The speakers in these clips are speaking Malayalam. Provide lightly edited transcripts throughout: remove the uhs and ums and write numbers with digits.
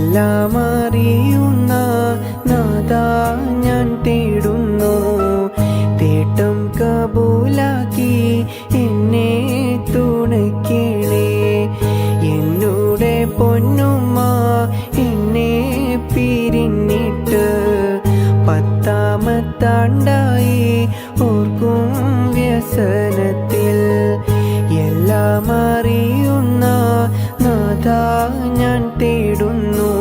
എല്ലാം അറിയുന്ന നാഥാ ഞാൻ തേടുന്നു. തേട്ടം കബൂലാക്കി എന്നെ തുണയ്ക്കണേ. എന്നുടെ പൊന്നുമ്മ എന്നെ പിരിഞ്ഞിട്ട് 10-ാമത്താണ്ടായി. ഓർക്കും വ്യസനത്തിൽ എല്ലാം അറിയുന്ന നാഥാ ഞാൻ തേടുന്നു.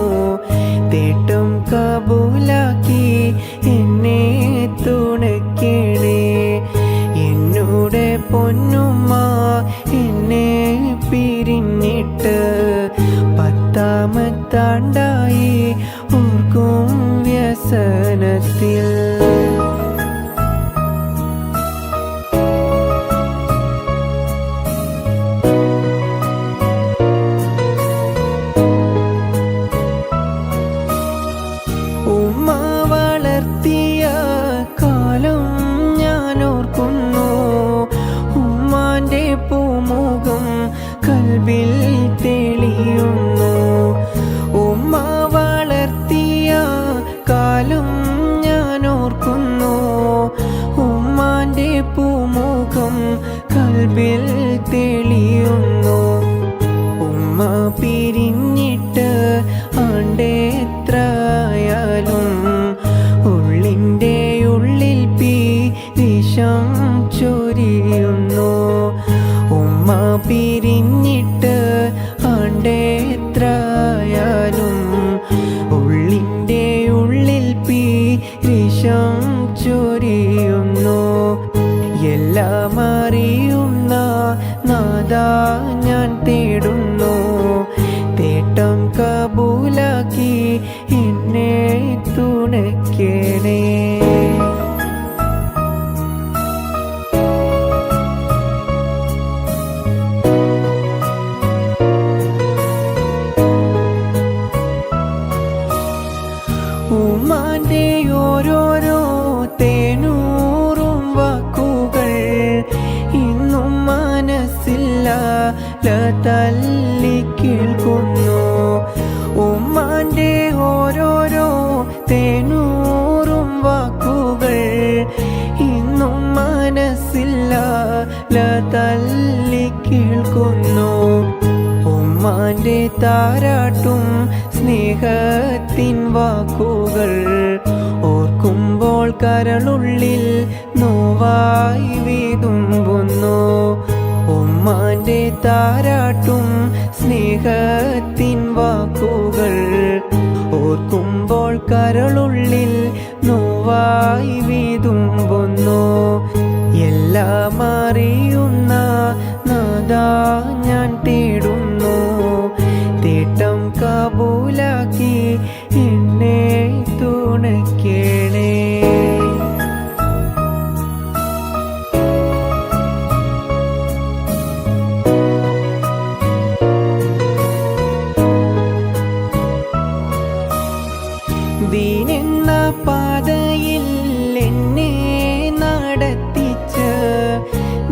തേട്ടം കബൂലാക്കി എന്നെ തുണയ്ക്കണേ. എന്നുടെ പൊന്നുമ്മ എന്നെ പിരിഞ്ഞിട്ട് 10-ാമത്താണ്ടായി. ഓർക്കും വ്യസനത്തിൽ ഉമ്മ വളർത്തിയ കാലം ഞാൻ ഓർക്കുന്നു. ഉമ്മാന്റെ പൂമുഖം കൽബിൽ തെളിയുന്നു. ഉമ്മ വളർത്തിയ കാലം ഞാൻ ഓർക്കുന്നു. ഉമ്മാന്റെ പൂമുഖം കൽബിൽ തെളിയുന്നു. ഉമ്മ പിരിഞ്ഞിട്ട് ആണ്ടെത്രയാലും ഉള്ളിൻ്റെ ഉള്ളിൽ വിഷം ചൊരിയുന്നു. ഉമ്മ പിരിഞ്ഞിട്ട് ആണ്ടെത്രയാലും ഉള്ളിൻ്റെ ഉള്ളിൽ വിഷം ചൊരിയുന്നു. എല്ലാം അറിയുന്ന നാഥാ ഞാൻ തേടുന്നു. തേട്ടം കബൂലാക്കി എന്നെ തുണയ്ക്കണേ. ഉമ്മാന്റെ ഓരോരോ തേനൂറും വാക്കുകൾ ഇന്നും മനസ്സില്ല തല്ലി കേൾക്കുന്നു. ഉമ്മാന്റെ ഓരോരോ തേനൂറും വാക്കുകൾ ഇന്നും മനസ്സില്ല തല്ലി കേൾക്കുന്നു. ഉമ്മാന്റെ താരാട്ടും സ്നേഹത്തിൻ വാക്കുകൾ ഓർക്കുമ്പോൾ കരളുള്ളിൽ നോവായി വീതുമ്പുന്നു. ഉമ്മാന്റെ താരാട്ടും സ്നേഹത്തിൻ വാക്കുകൾ ഓർക്കുമ്പോൾ കരളുള്ളിൽ നോവായി വീതുമ്പുന്നു. എല്ലാം അറിയുന്ന നാഥാ ഞാൻ തേടുന്നു. തേട്ടം കബൂലാക്കി എന്നെ തുണയ്ക്കണേ. ദീനെന്ന പാതയിൽ എന്നെ നടത്തിച്ച്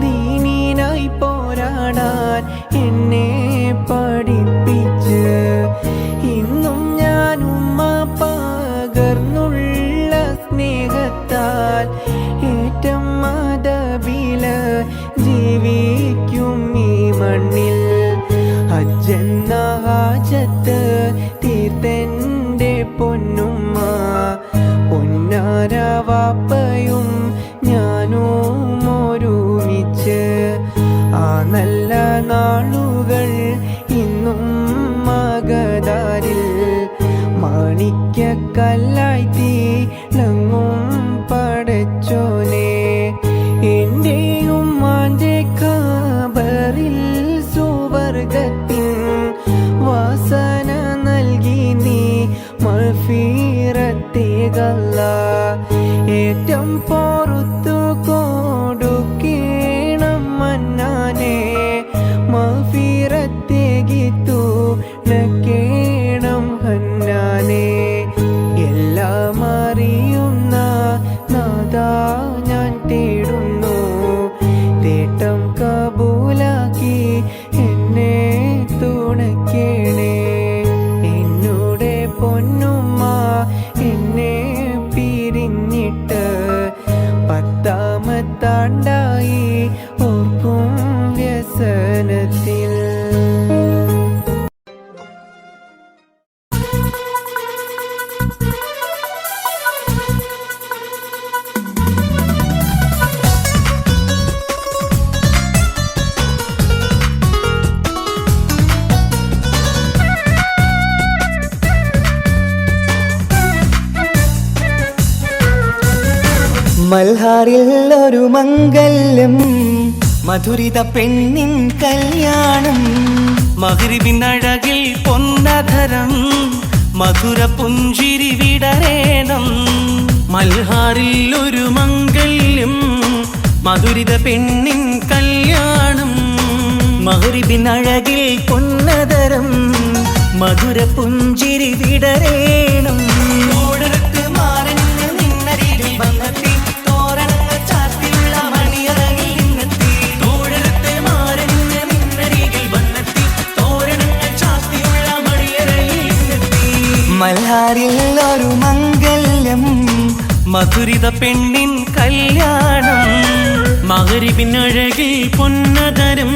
ദീനിനായി പോരാടാൻ എന്നെ പഠിപ്പിച്ച് ഇന്നും ഞാൻ ഉമ്മ പകർന്നുള്ള സ്നേഹത്താൽ ഏറ്റം മതബില് ജീവിക്കും ഈ മണ്ണിൽ. ഹജ്ജെന്ന ഹാജത്ത് തീർത്തെൻ്റെ പൊന്നുമ്മ പൊന്നാരവാപ്പയും ഞാനും ഒരുമിച്ച് ആ നല്ല നാളുകൾ ഇന്നും മഗദാരിൽ മാണിക്യക്കല്ലായി തിളങ്ങും പടച്ചോനെ. എൻ്റെ ഉമ്മാന്റെ ഖബറിൽ സുവർഗത്തിൻ വാസന നൽകി നീ മഗ്ഫിറത്തേകല്ല. ഏറ്റം പൊറുത്തു കൊടുക്കണം മന്നാനെ മഗ്ഫിറത്തേകിത്തു നക്കേണം ഹന്നാനെ. എല്ലാം അറിയുന്ന നാഥാ ഞാൻ തേടുന്നു. തേട്ടം കബൂലാക്കി എന്നെ തുണയ്ക്കണേ. എന്നുടെ മൽഹാറിൽ ഒരു മംഗല്യം മധുരിത പെണ്ണിൻ കല്യാണം മഗ്രിബിൻ അഴകിൽ പൊന്നധരം മധുര പുഞ്ചിരി വിടരേണം മൽഹാറിൽ ഒരു മംഗല്യം മധുരിത പെണ്ണിൻ കല്യാണം മഗ്രിബിൻ അഴകിൽ പൊന്നധരം മധുര പുഞ്ചിരി വിടരേണം ഓടരത്ത് മാറഞ്ഞ് നിന്നരികിൽ വന്നെത്തി തോരണങ്ങൾ ചാർത്തിയുള്ള മണിയറകിൽ നിന്നെത്തി ഓടരത്ത് മാറഞ്ഞ് നിന്നരികിൽ വന്നെത്തി തോരണങ്ങൾ ചാർത്തിയുള്ള മണിയറകിൽ നിന്നെത്തി മൽഹാറിൽ ഒരു മംഗല്യം മധുരിത പെണ്ണിൻ കല്യാണം മഗ്രിബിൻ അഴകിൽ പൊന്നധരം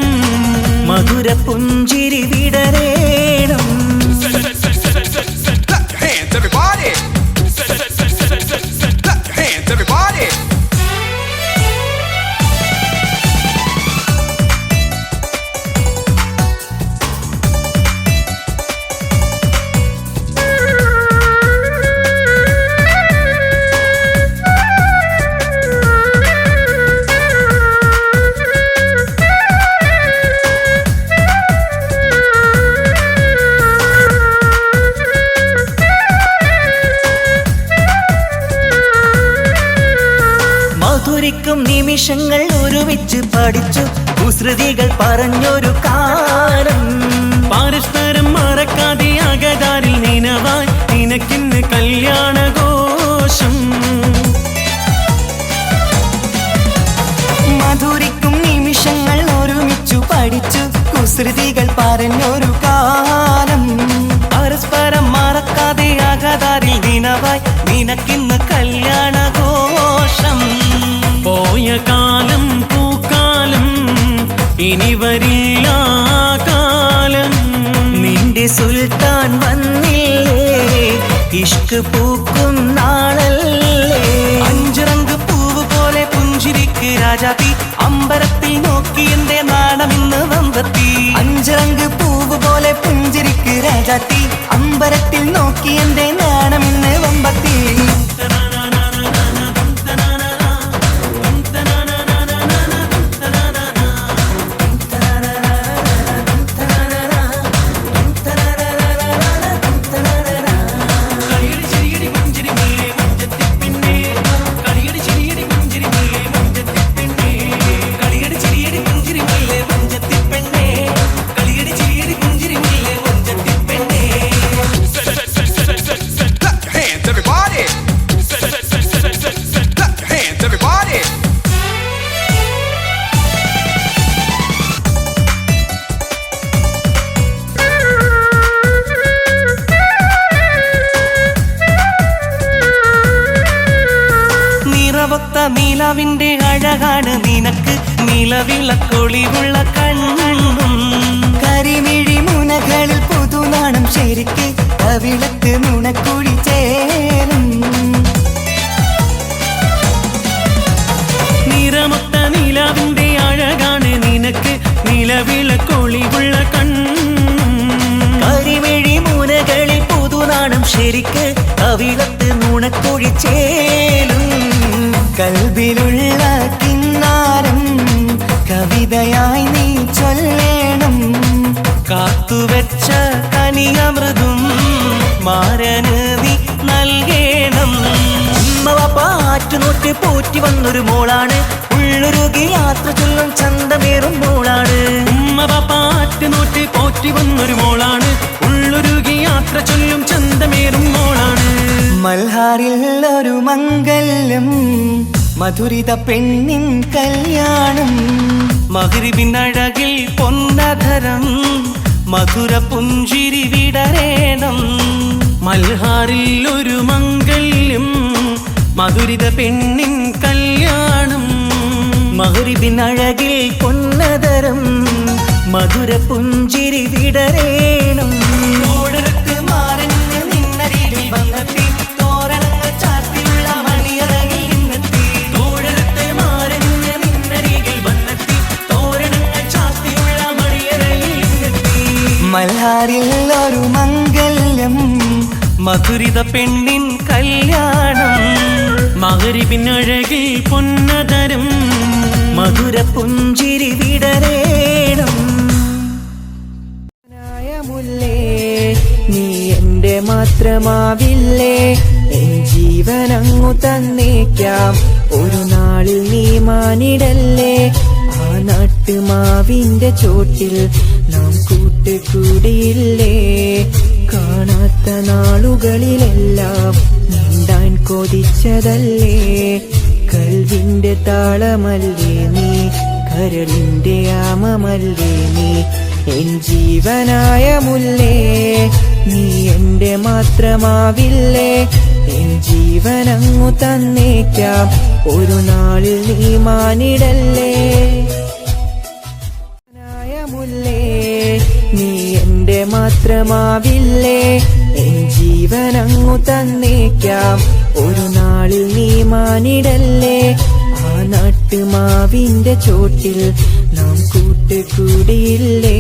മധുര പുഞ്ചിരി വിടരേണം Hands, everybody! Hands, everybody! മധുരിക്കും നിമിഷങ്ങൾ ഒരുമിച്ച് പഠിച്ചു കുസൃതികൾ പറഞ്ഞൊരു കാലം പരസ്പരം മറക്കാതെ അകതാരിൽ നിനവായി നിനക്കിന്ന് കല്യാണഘോഷം മധുരിക്കും നിമിഷങ്ങൾ ഒരുമിച്ചു പഠിച്ചു കുസൃതികൾ പറഞ്ഞൊരു കാലം പരസ്പരം മറക്കാതെ അകതാരിൽ നിനവായി നിനക്കിന്ന് കല്യാണഘോഷം പോയ കാലം പൂക്കാലം ഇനി വരില്ല കാലം നിന്റെ സുൽത്താൻ വന്നില്ലേ ഇഷ്ക് പൂക്കും നാളല്ലേ അഞ്ചിറങ്ക് പൂവ് പോലെ പുഞ്ചിരിക്ക് രാജാത്തി അമ്പരത്തിൽ നോക്കി എന്റെ നാണമിന്ന് വമ്പത്തി അഞ്ചിറങ്ക് പൂവ് പോലെ പുഞ്ചിരിക്ക് രാജാത്തി അമ്പരത്തിൽ നോക്കി എന്റെ നാണമിന്ന് വമ്പത്തി Hands, everybody! Hands, everybody! നിറവൊത്ത നിലവിന്റെ അഴകാണ് നിനക്ക് നിലവിളക്കൊളിവുള്ള കണ്ണും കരിമിഴി മുനകളിൽ പുതുനാണം ശരിക്ക് കവിളത്ത് നുണക്കുഴി ചേരും നിറമൊത്ത നിലവിന്റെ അഴകാണ് നിനക്ക് നിലവിളക്കൊളിവുള്ള കണ്ണും കരിമിഴി മുനകളിൽ പുതുനാണം ശരിക്ക് കവിളത്ത് നുണക്കുഴി ചേരും കൽബിലുള്ള കിന്നാരം കവിതയായി നീ ചൊല്ലേണം കാത്തുവെച്ച കനിയമൃതും മാരന് നീ നൽകേണം പാറ്റുനോറ്റ് പോറ്റി വന്നൊരു മോളാണ് ഉള്ളൊരുകി യാത്ര ചൊല്ലും ചന്തമേറും മോളാണ് ഉമ്മ പാറ്റുനോറ്റ് പോറ്റി വന്നൊരു മോളാണ് ഉള്ളൊരുകി യാത്ര ചൊല്ലും ചന്തമേറും മോളാണ് മൽഹാറിൽ ഒരു മംഗല്യം മധുരിത പെണ്ണിൻ കല്യാണം മഗ്രിബിൻ അഴകിൽ പൊന്നധരം മധുര പുഞ്ചിരി വിടരേണം മൽഹാറിൽ ഒരു മംഗല്യം മധുരിത പെണ്ണിൻ കല്യാണം മഗ്രിബിൻ അഴകിൽ പൊന്നധരം മധുര പുഞ്ചിരി വിടരേണം ഓടരത്ത് മാറഞ്ഞ് നിന്നരികിൽ വന്നെത്തി തോരണങ്ങൾ ചാർത്തിയുള്ള മണിയറകിൽ നിന്നെത്തി ഓടരത്ത് മാറഞ്ഞ് നിന്നരികിൽ വന്നെത്തി തോരണങ്ങൾ ചാർത്തിയുള്ള മണിയറകിൽ നിന്നെത്തി മൽഹാറിൽ ഒരു മംഗല്യം മധുരിത പെണ്ണിൻ കല്യാണം മഗ്‌രിബിനഴകിൽ പൊന്നതരം മധുര പുഞ്ചിരി വിടരേണം. മുല്ലേ നീ എന്റെ മാത്രമാവില്ലേ, എൻ ജീവനങ്ങു തന്നേക്കാം ഒരു നാളിൽ നീ മാനിടല്ലേ. ആ നാട്ടുമാവിന്റെ ചോട്ടിൽ നാം കൂട്ടുകൂടിയില്ലേ, കാണാത്ത നാളുകളിലെല്ലാം നീണ്ടാൻ കൊതിച്ചതല്ലേ. കൽവിന്റെ താളമല്ലേ നീ, കരളിന്റെ ആമമല്ലേ നീ, എൻ ജീവനായ മുല്ലേ നീ എന്റെ മാത്രമാവില്ലേ. എൻ ജീവനങ്ങു തന്നേക്കാം ഒരു നാളിൽ നീ മാനിടല്ലേ. മുല്ലേ നീ എന്റെ മാത്രമാവില്ലേ, എൻ ജീവനങ്ങു തന്നേക്കാം ഒരു നാളിൽ നീ മാനിടല്ലേ. ആ നാട്ടുമാവിന്റെ ചോട്ടിൽ നാം കൂട്ടുകൂടിയില്ലേ,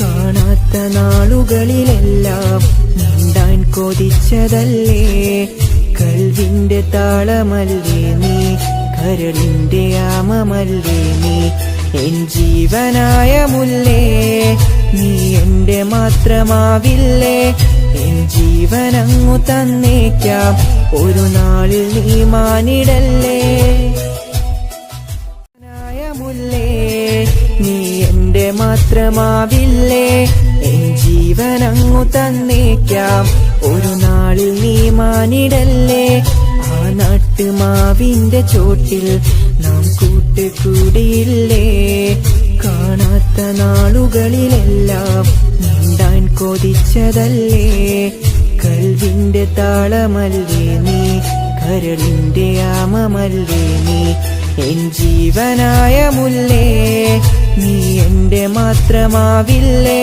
കാണാത്ത നാളുകളിലെല്ലാം നീണ്ടാൻ കൊതിച്ചതല്ലേ. കൽവിന്റെ താളമല്ലേ നീ, കരളിന്റെ ആമമല്ലേ നീ, എൻ ജീവനായ മുല്ലേ നീ എന്റെ മാത്രമാവില്ലേ. എൻ ജീവനങ്ങു തന്നേക്കാം ഒരു നാളിൽ നീ മാനിടല്ലേ. മുല്ലേ നീ എന്റെ മാത്രമാവില്ലേ, എൻ ജീവനങ്ങു തന്നേക്കാം ഒരു നാളിൽ നീ മാനിടല്ലേ. ആ നാട്ടുമാവിന്റെ ചോട്ടിൽ നാം കൂട്ടുകൂടിയില്ലേ, കാണാത്ത നാളുകളിലെല്ലാം നീണ്ടാൻ കൊതിച്ചതല്ലേ. കൽവിന്റെ താളമല്ലേ നീ, കരളിന്റെ ആമമല്ലേ നീ, എൻ ജീവനായ മുല്ലേ നീ എന്റെ മാത്രമാവില്ലേ.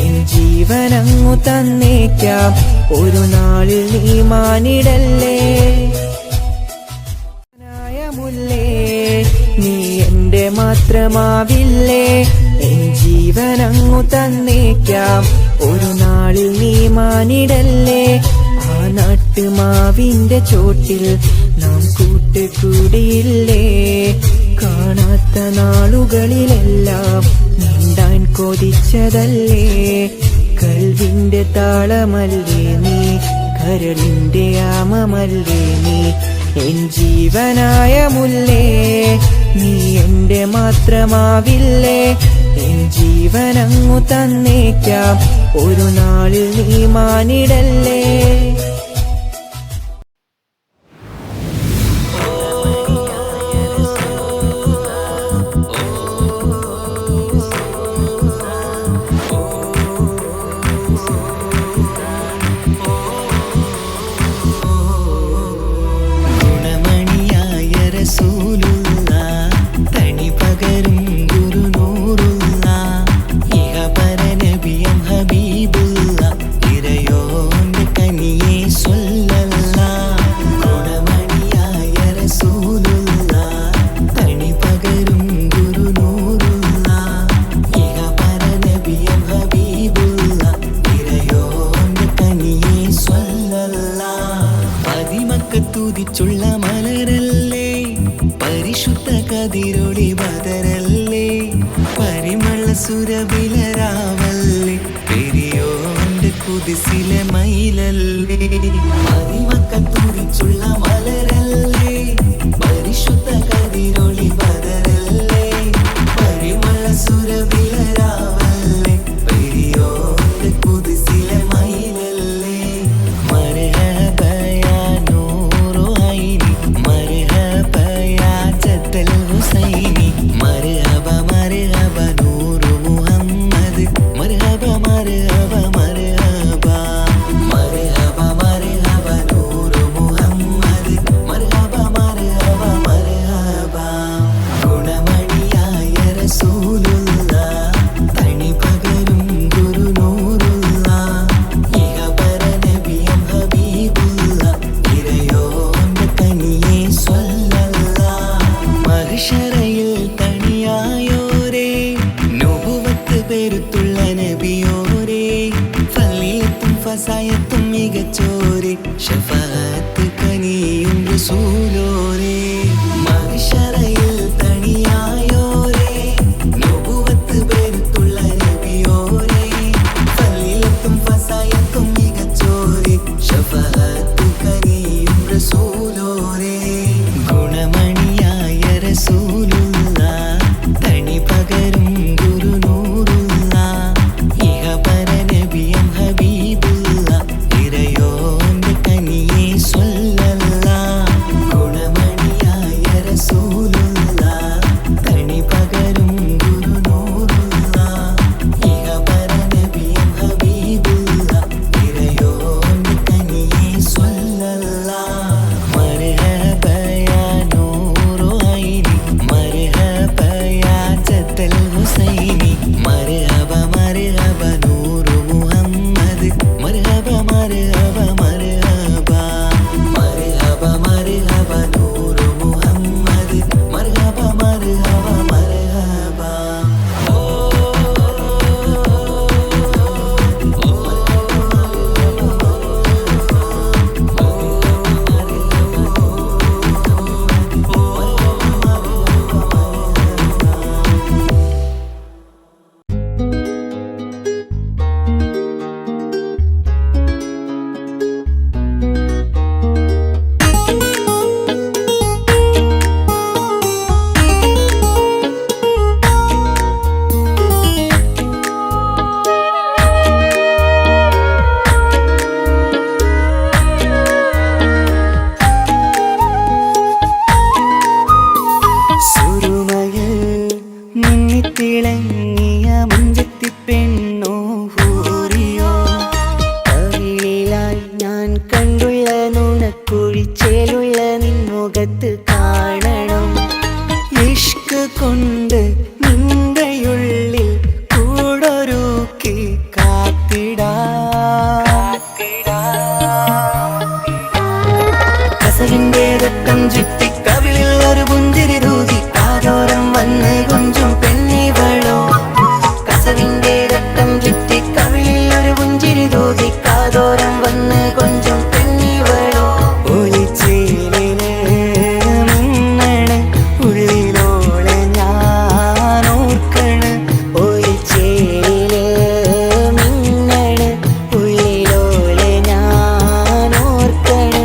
എൻ ജീവനങ്ങു തന്നേക്കാം ഒരു നാളിൽ നീ മാനിടല്ലേ. മുല്ലേ നീ എന്റെ മാത്രമാവില്ലേ, എൻ ജീവനങ്ങു തന്നേക്കാം ഒരു നാളിൽ നീ മാനിടല്ലേ. ആ നാട്ടുമാവിന്റെ ചോട്ടിൽ നാം കൂട്ടുകൂടിയില്ലേ, കാണാത്ത നാളുകളിലെല്ലാം നീണ്ടാൻ കൊതിച്ചതല്ലേ. കൽവിന്റെ താളമല്ലേ നീ, കരളിന്റെ ആമമല്ലേ നീ, എൻ ജീവനായ മുല്ലേ നീ എന്റെ മാത്രമാവില്ലേ. എൻ ജീവനങ്ങു തന്നേക്കാം ഒരു നാളിൽ നീ മാനിടല്ലേ. തുതിച്ചുള്ള മലരല്ലേ, പരിശുദ്ധ കതിരൊളി ബദരല്ലേ, പരിമള സുരവിലരാവല്ലേ, പെരിയോന്റെ കുതിസിലെ മയിലല്ലേ. മതിമക്ക തുതിച്ചുള്ള മലരല്ലേ, പരിശുദ്ധ കതിരൊളി ബദരല്ലേ, പരിമള സുരവിലരാവല്ലേ, പെരിയോന്റെ കുതിസിലെ മയിലല്ലേ. हुसैनी मरहबा मरहबा नूर मुहम्मद मरहबा मरहबा मरहबा मरहबा मरहबा नूर मुहम्मद मरहबा मरहबा मरहबा गुणमणियाय रसूलुल्लाह तणि पകരും ഗുരു നൂറുല്ലാഹ് ഇഹപര നബിയും ഹബീബുല്ലാഹ് ഇറയോന്റെ കനിയേ മഹ്ശറയിൽ തണിയായോരേ നുബുവത്ത് പെരുത്തുള്ള നബിയോരേ ഫളീലത്തും ഫസായത്തും മികച്ചോരേ ശഫാഅത്ത് കനിയും റസൂലോരേ മഹിശറയിൽ തണിയായോരേ നുബുവത്ത് പേരുത്തുള്ള നബിയോരേ ഫളിലത്തും ഫസായത്തും മികച്ചോരേ ശഫാഅത്ത് കനിയും റസൂലോരേ ഗുണമണിയായ റസൂലുള്ള തണി പകരും ഗുരുനൂറുള്ള ഇഹപര നബിയം ഹബീബുള്ള ഇറയോന്റെ കനിയെ സ്വല്ലല്ലാഹ് ഗുണമണിയായ റസൂലുള്ള തണി പകരും ഗുരുനൂറുള്ള ഇഹപര നബിയം ഹബീബുള്ള ഇറയോന്റെ കനിയെ സ്വല്ലല്ലാഹ് മർഹബ യാ നൂറു ഐനി മർഹബ യാ ജദ്ദൽ ഹുസൈനി മർഹബ മർഹബ നൂറു മുഹമ്മദ് മർഹബ മർഹബ മർഹബ മർഹബ മർഹബ നൂറു മുഹമ്മദ് മർഹബ മർഹബ മർഹബ സുരുമയിൽ മിന്നിത്തിളങ്ങിയ മുഞ്ചത്തി പെണ്ണോ ഹൂറിയോ കവിളിലായി ഞാൻ കണ്ടുള്ള നുണക്കുഴിച്ചേലുള്ള നിൻമുഖത്ത് കാണണം ഇഷ്ക് കൊണ്ട് നിന്റെയുള്ളിൽ കൂടൊരുക്കി കസവിന്റെ രക്തം ചുറ്റി കവിളിൽ ഒരു പുഞ്ചിരി തൂകി കാതോരം വന്ന് കൊഞ്ചും പെണ്ണിവളോ കസവിന്റെ രക്തം ചുറ്റി കവിളിൽ ഒരു പുഞ്ചിരി തൂകി കാതോരം വന്ന് കൊഞ്ചും പെണ്ണിവളോ ഒളിച്ചേലിന് മിന്നണ് ഉള്ളിലോളെ ഞാൻ ഓർക്കണ് ഒളിച്ചേലില് മിന്നണ് ഉള്ളിലോളെ ഞാൻ ഓർക്കണ്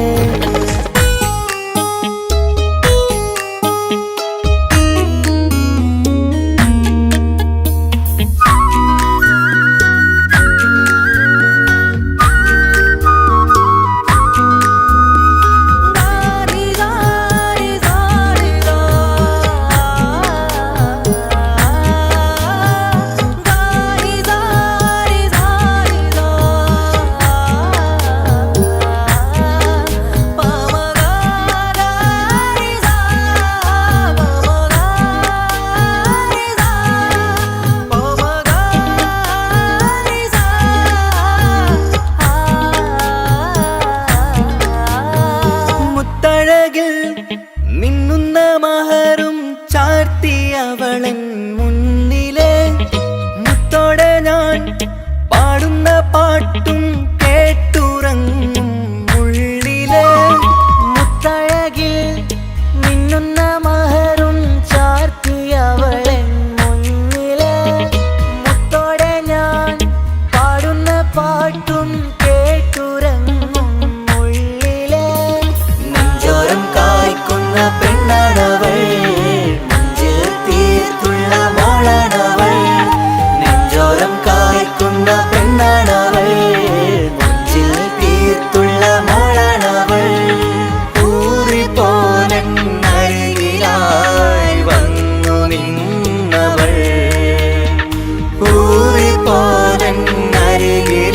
മുത്തഴകിൽ മിന്നുന്ന മഹറും ചാർത്തി അവളൻ മുന്നിലെ മുത്തോടെ ഞാൻ പാടുന്ന പാട്ടും കേട്ടുറങ്ങും ഉള്ളിലെ മുത്തഴകിൽ മിന്നുന്ന മഹറും ചാർത്തി അവളൻ മുന്നിലെ മുത്തോടെ ഞാൻ പാടുന്ന പാട്ടും കേട്ടുറങ്ങും ഉള്ളിലെ നെഞ്ചോരം കായ്ക്കുന്ന പെണ്ണാണവൾ നെഞ്ചിൽ തീർത്തുള്ള മോളാണവൾ നെഞ്ചോരം കായ്ക്കുന്ന പെണ്ണാണവൾ നെഞ്ചിൽ തീർത്തുള്ള മോളാണവൾ ഊറിപ്പോലരികിലായി വന്നു നിന്നവൾ ഊറിപ്പോലരികിലായി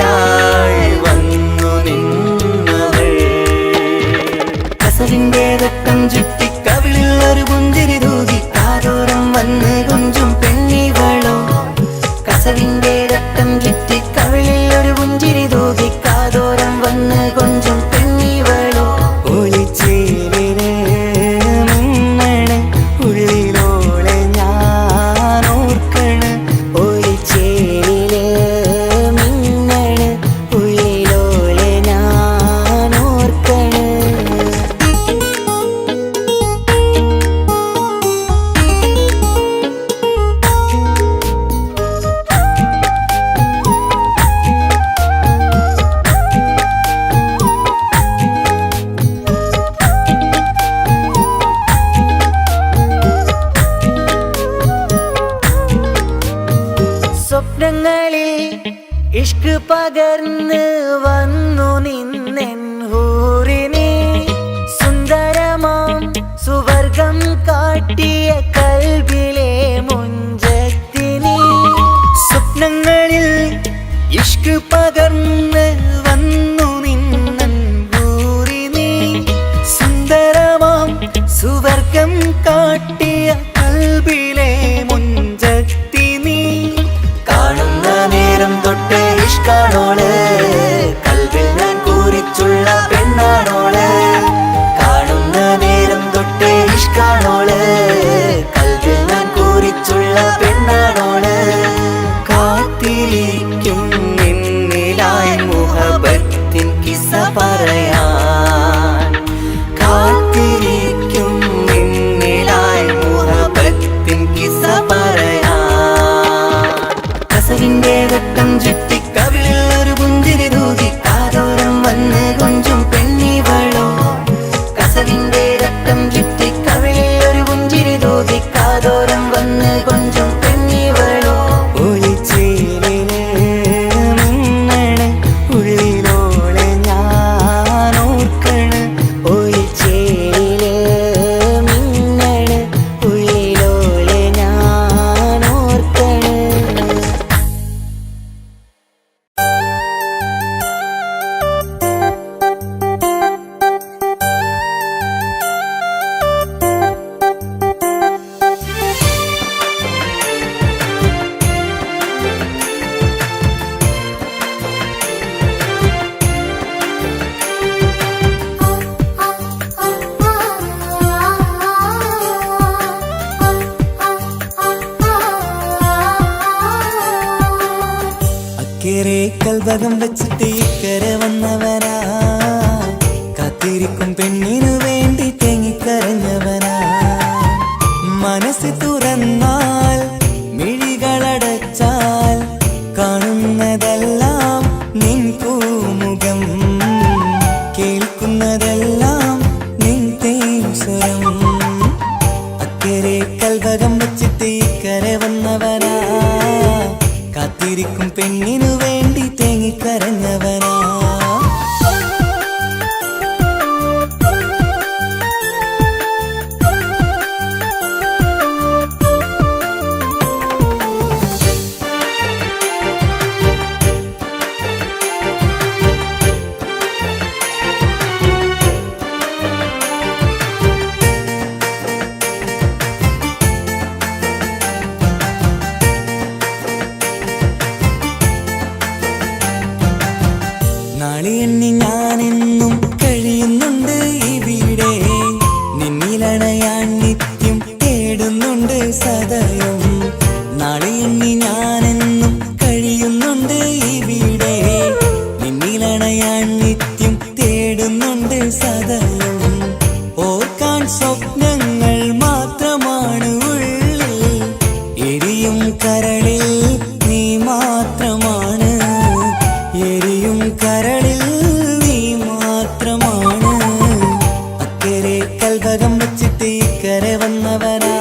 വന്നു നിന്നവൾ കസവിന്റെ രക്തം ചുറ്റി കവിളിൽ ഒരു പുഞ്ചിരി തൂകി കാതോരം വന്ന് കൊഞ്ചും പെണ്ണിവളോ കസവിന്റെ രക്തം ചുറ്റി കവിളിൽ ഒരു പുഞ്ചിരി തൂകി കാതോരം വന്ന് കൊഞ്ചും പെണ്ണിവളോ ഒളിച്ചേലിന് മിന്നണ് ഉള്ളിലോളെ ഞാൻ ഓർക്കണ് ഒളിച്ചേലില് മിന്നണ് ഉള്ളിലോളെ ഞാൻ ഓർക്കണ് പറയാൻ കാത്തിരിക്കും നിന്നിലായി മുഹബത്തിൻ കിസ്സ പറയാൻ കസവിന്റെ വെട്ടം ചുറ്റി കവിളിൽ ഒരു പുഞ്ചിരി തൂകി കാതോരം വന്ന് കൊഞ്ചും പെണ്ണിവളോ കസവിന്റെ വെട്ടം ചുറ്റി കവിളിൽ ഒരു പുഞ്ചിരി തൂകി കാതോരം വന്ന് കൊഞ്ചും പെണ്ണിവളോ ഒളിച്ചേലിന് മിന്നണ് ഉള്ളിലോളെ ഞാൻ ഓർക്കണ് ഒളിച്ചേലിന് മിന്നണ് ഉള്ളിലോളെ ഞാൻ ഓർക്കണ് അക്കരെ കൽഭകം വെച്ചിട്ട് ഇക്കരെ വന്നവനാ കാത്തിരിക്കും പെണ്ണിനു വേണ്ടി തേങ്ങിക്കരഞ്ഞവനാ മനസ്സ് തുറന്നാൽ മിഴികളടച്ചാൽ കാണുന്നതെല്ലാം നിൻ പൂമുഖം കേൾക്കുന്നതെല്ലാം നിൻ തേൻ സ്വരം അക്കരെ കൽഭകം വെച്ചിട്ട് ഇക്കരെ വന്നവനാ കാത്തിരിക്കും പെണ്ണിനു വേണ്ടി തേങ്ങിക്കരഞ്ഞവനാ നാളെ എണ്ണി ഞാനെന്നും കഴിയുന്നുണ്ട് ഇവിടെ നിന്നിലണയാൻ നിത്യം തേടുന്നുണ്ട് സദയം നാളെ എണ്ണി ഞാനെന്നും കഴിയുന്നുണ്ട് ഇവിടെ നിന്നിലണയാൻ നിത്യം തേടുന്നുണ്ട് സദയം ഓർക്കാൻ സ്വപ്നങ്ങൾ മാത്രമാണ് ഉള്ളിൽ എരിയും കരളിൽ നീ മാത്രമാണ് എരിയും കരളിൽ നീ മാത്രമാണ് അക്കരെ കൽഭകം വെച്ചിട്ട് ഇക്കരെ വന്നവനാ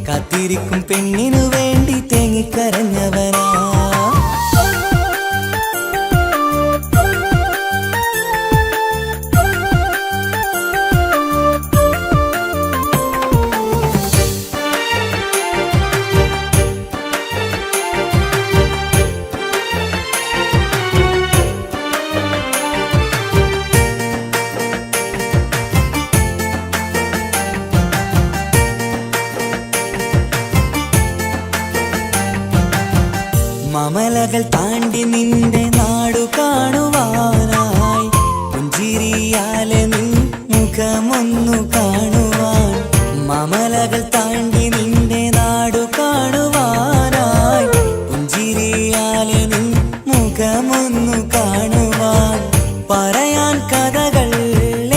കാത്തിരിക്കും പെണ്ണിനു വേണ്ടി തേങ്ങിക്കരഞ്ഞവനാ മമലകൾ താണ്ടി നിന്റെ നാടു കാണുവാനായി പുഞ്ചിരിയാലെ നിൻ മുഖമൊന്നു കാണുവാൻ മമലകൾ താണ്ടി നിന്റെ നാടു കാണുവാനായി പുഞ്ചിരിയാലെ നിൻ മുഖമൊന്നു കാണുവാൻ പറയാൻ കഥകൾ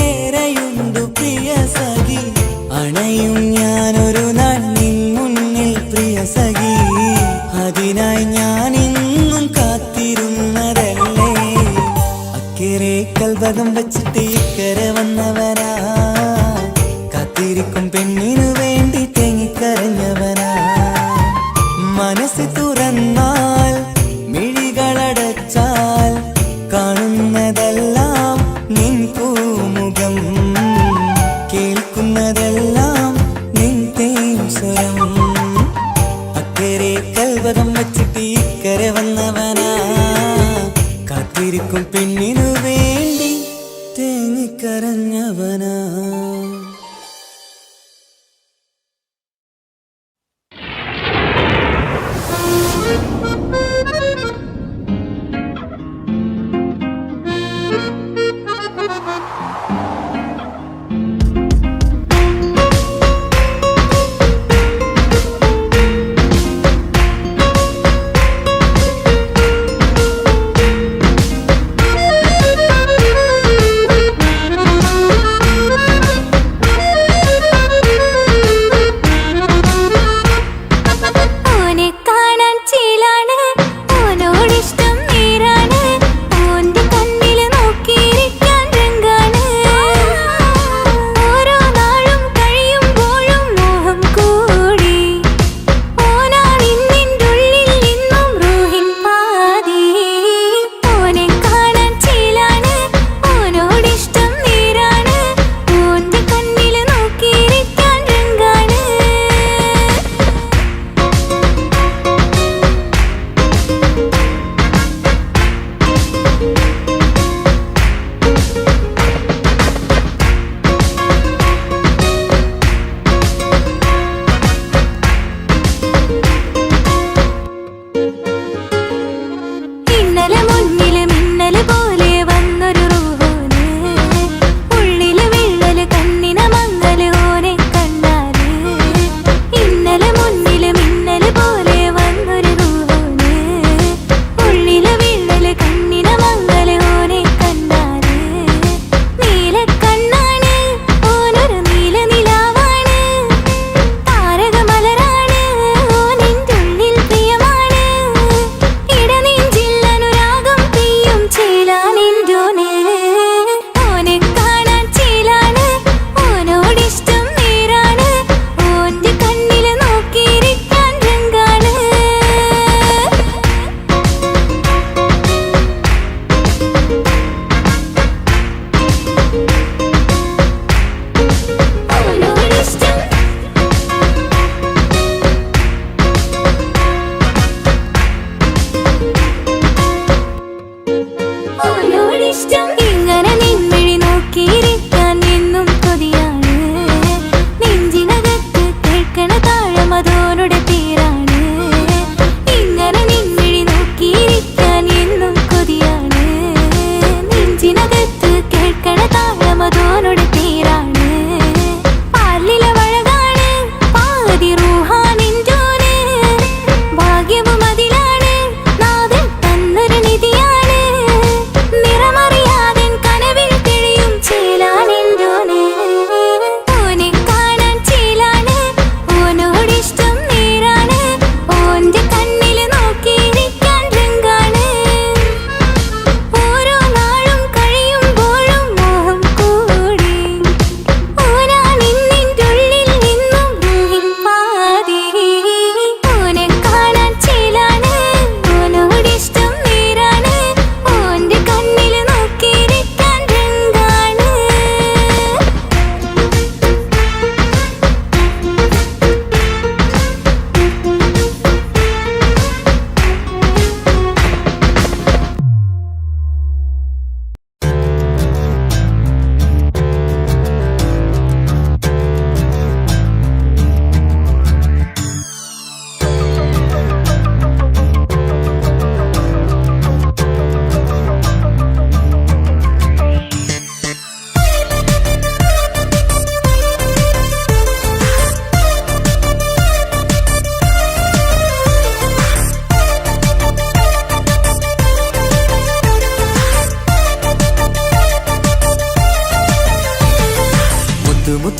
ഏറെയുണ്ടു പ്രിയ സഖി അണയും ഞാനൊരു നാൾ നിൻ മുന്നിൽ പ്രിയ സഖി അതിനായി ഞാൻ ഇന്നും കാത്തിരുന്നതല്ലേ അക്കരെ കൽഭകം വെച്ചിട്ട് ഇക്കരെ വന്നവനാ കാത്തിരിക്കും പെണ്ണിനു വേണ്ടി തേങ്ങിക്കരഞ്ഞവനാ മനസ്സ് തുറന്നാൽ മിഴികളടച്ചാൽ കാണുന്നതെല്ലാം നിൻ പൂമുഖം കേൾക്കുന്നതെല്ലാം നിൻ തേൻ സ്വരം അക്കരെ കൽഭകം വെച്ചിട്ട് ഇക്കരെ വന്നവനാ കാത്തിരിക്കും പെണ്ണിനു വേണ്ടി തേങ്ങിക്കരഞ്ഞവനാ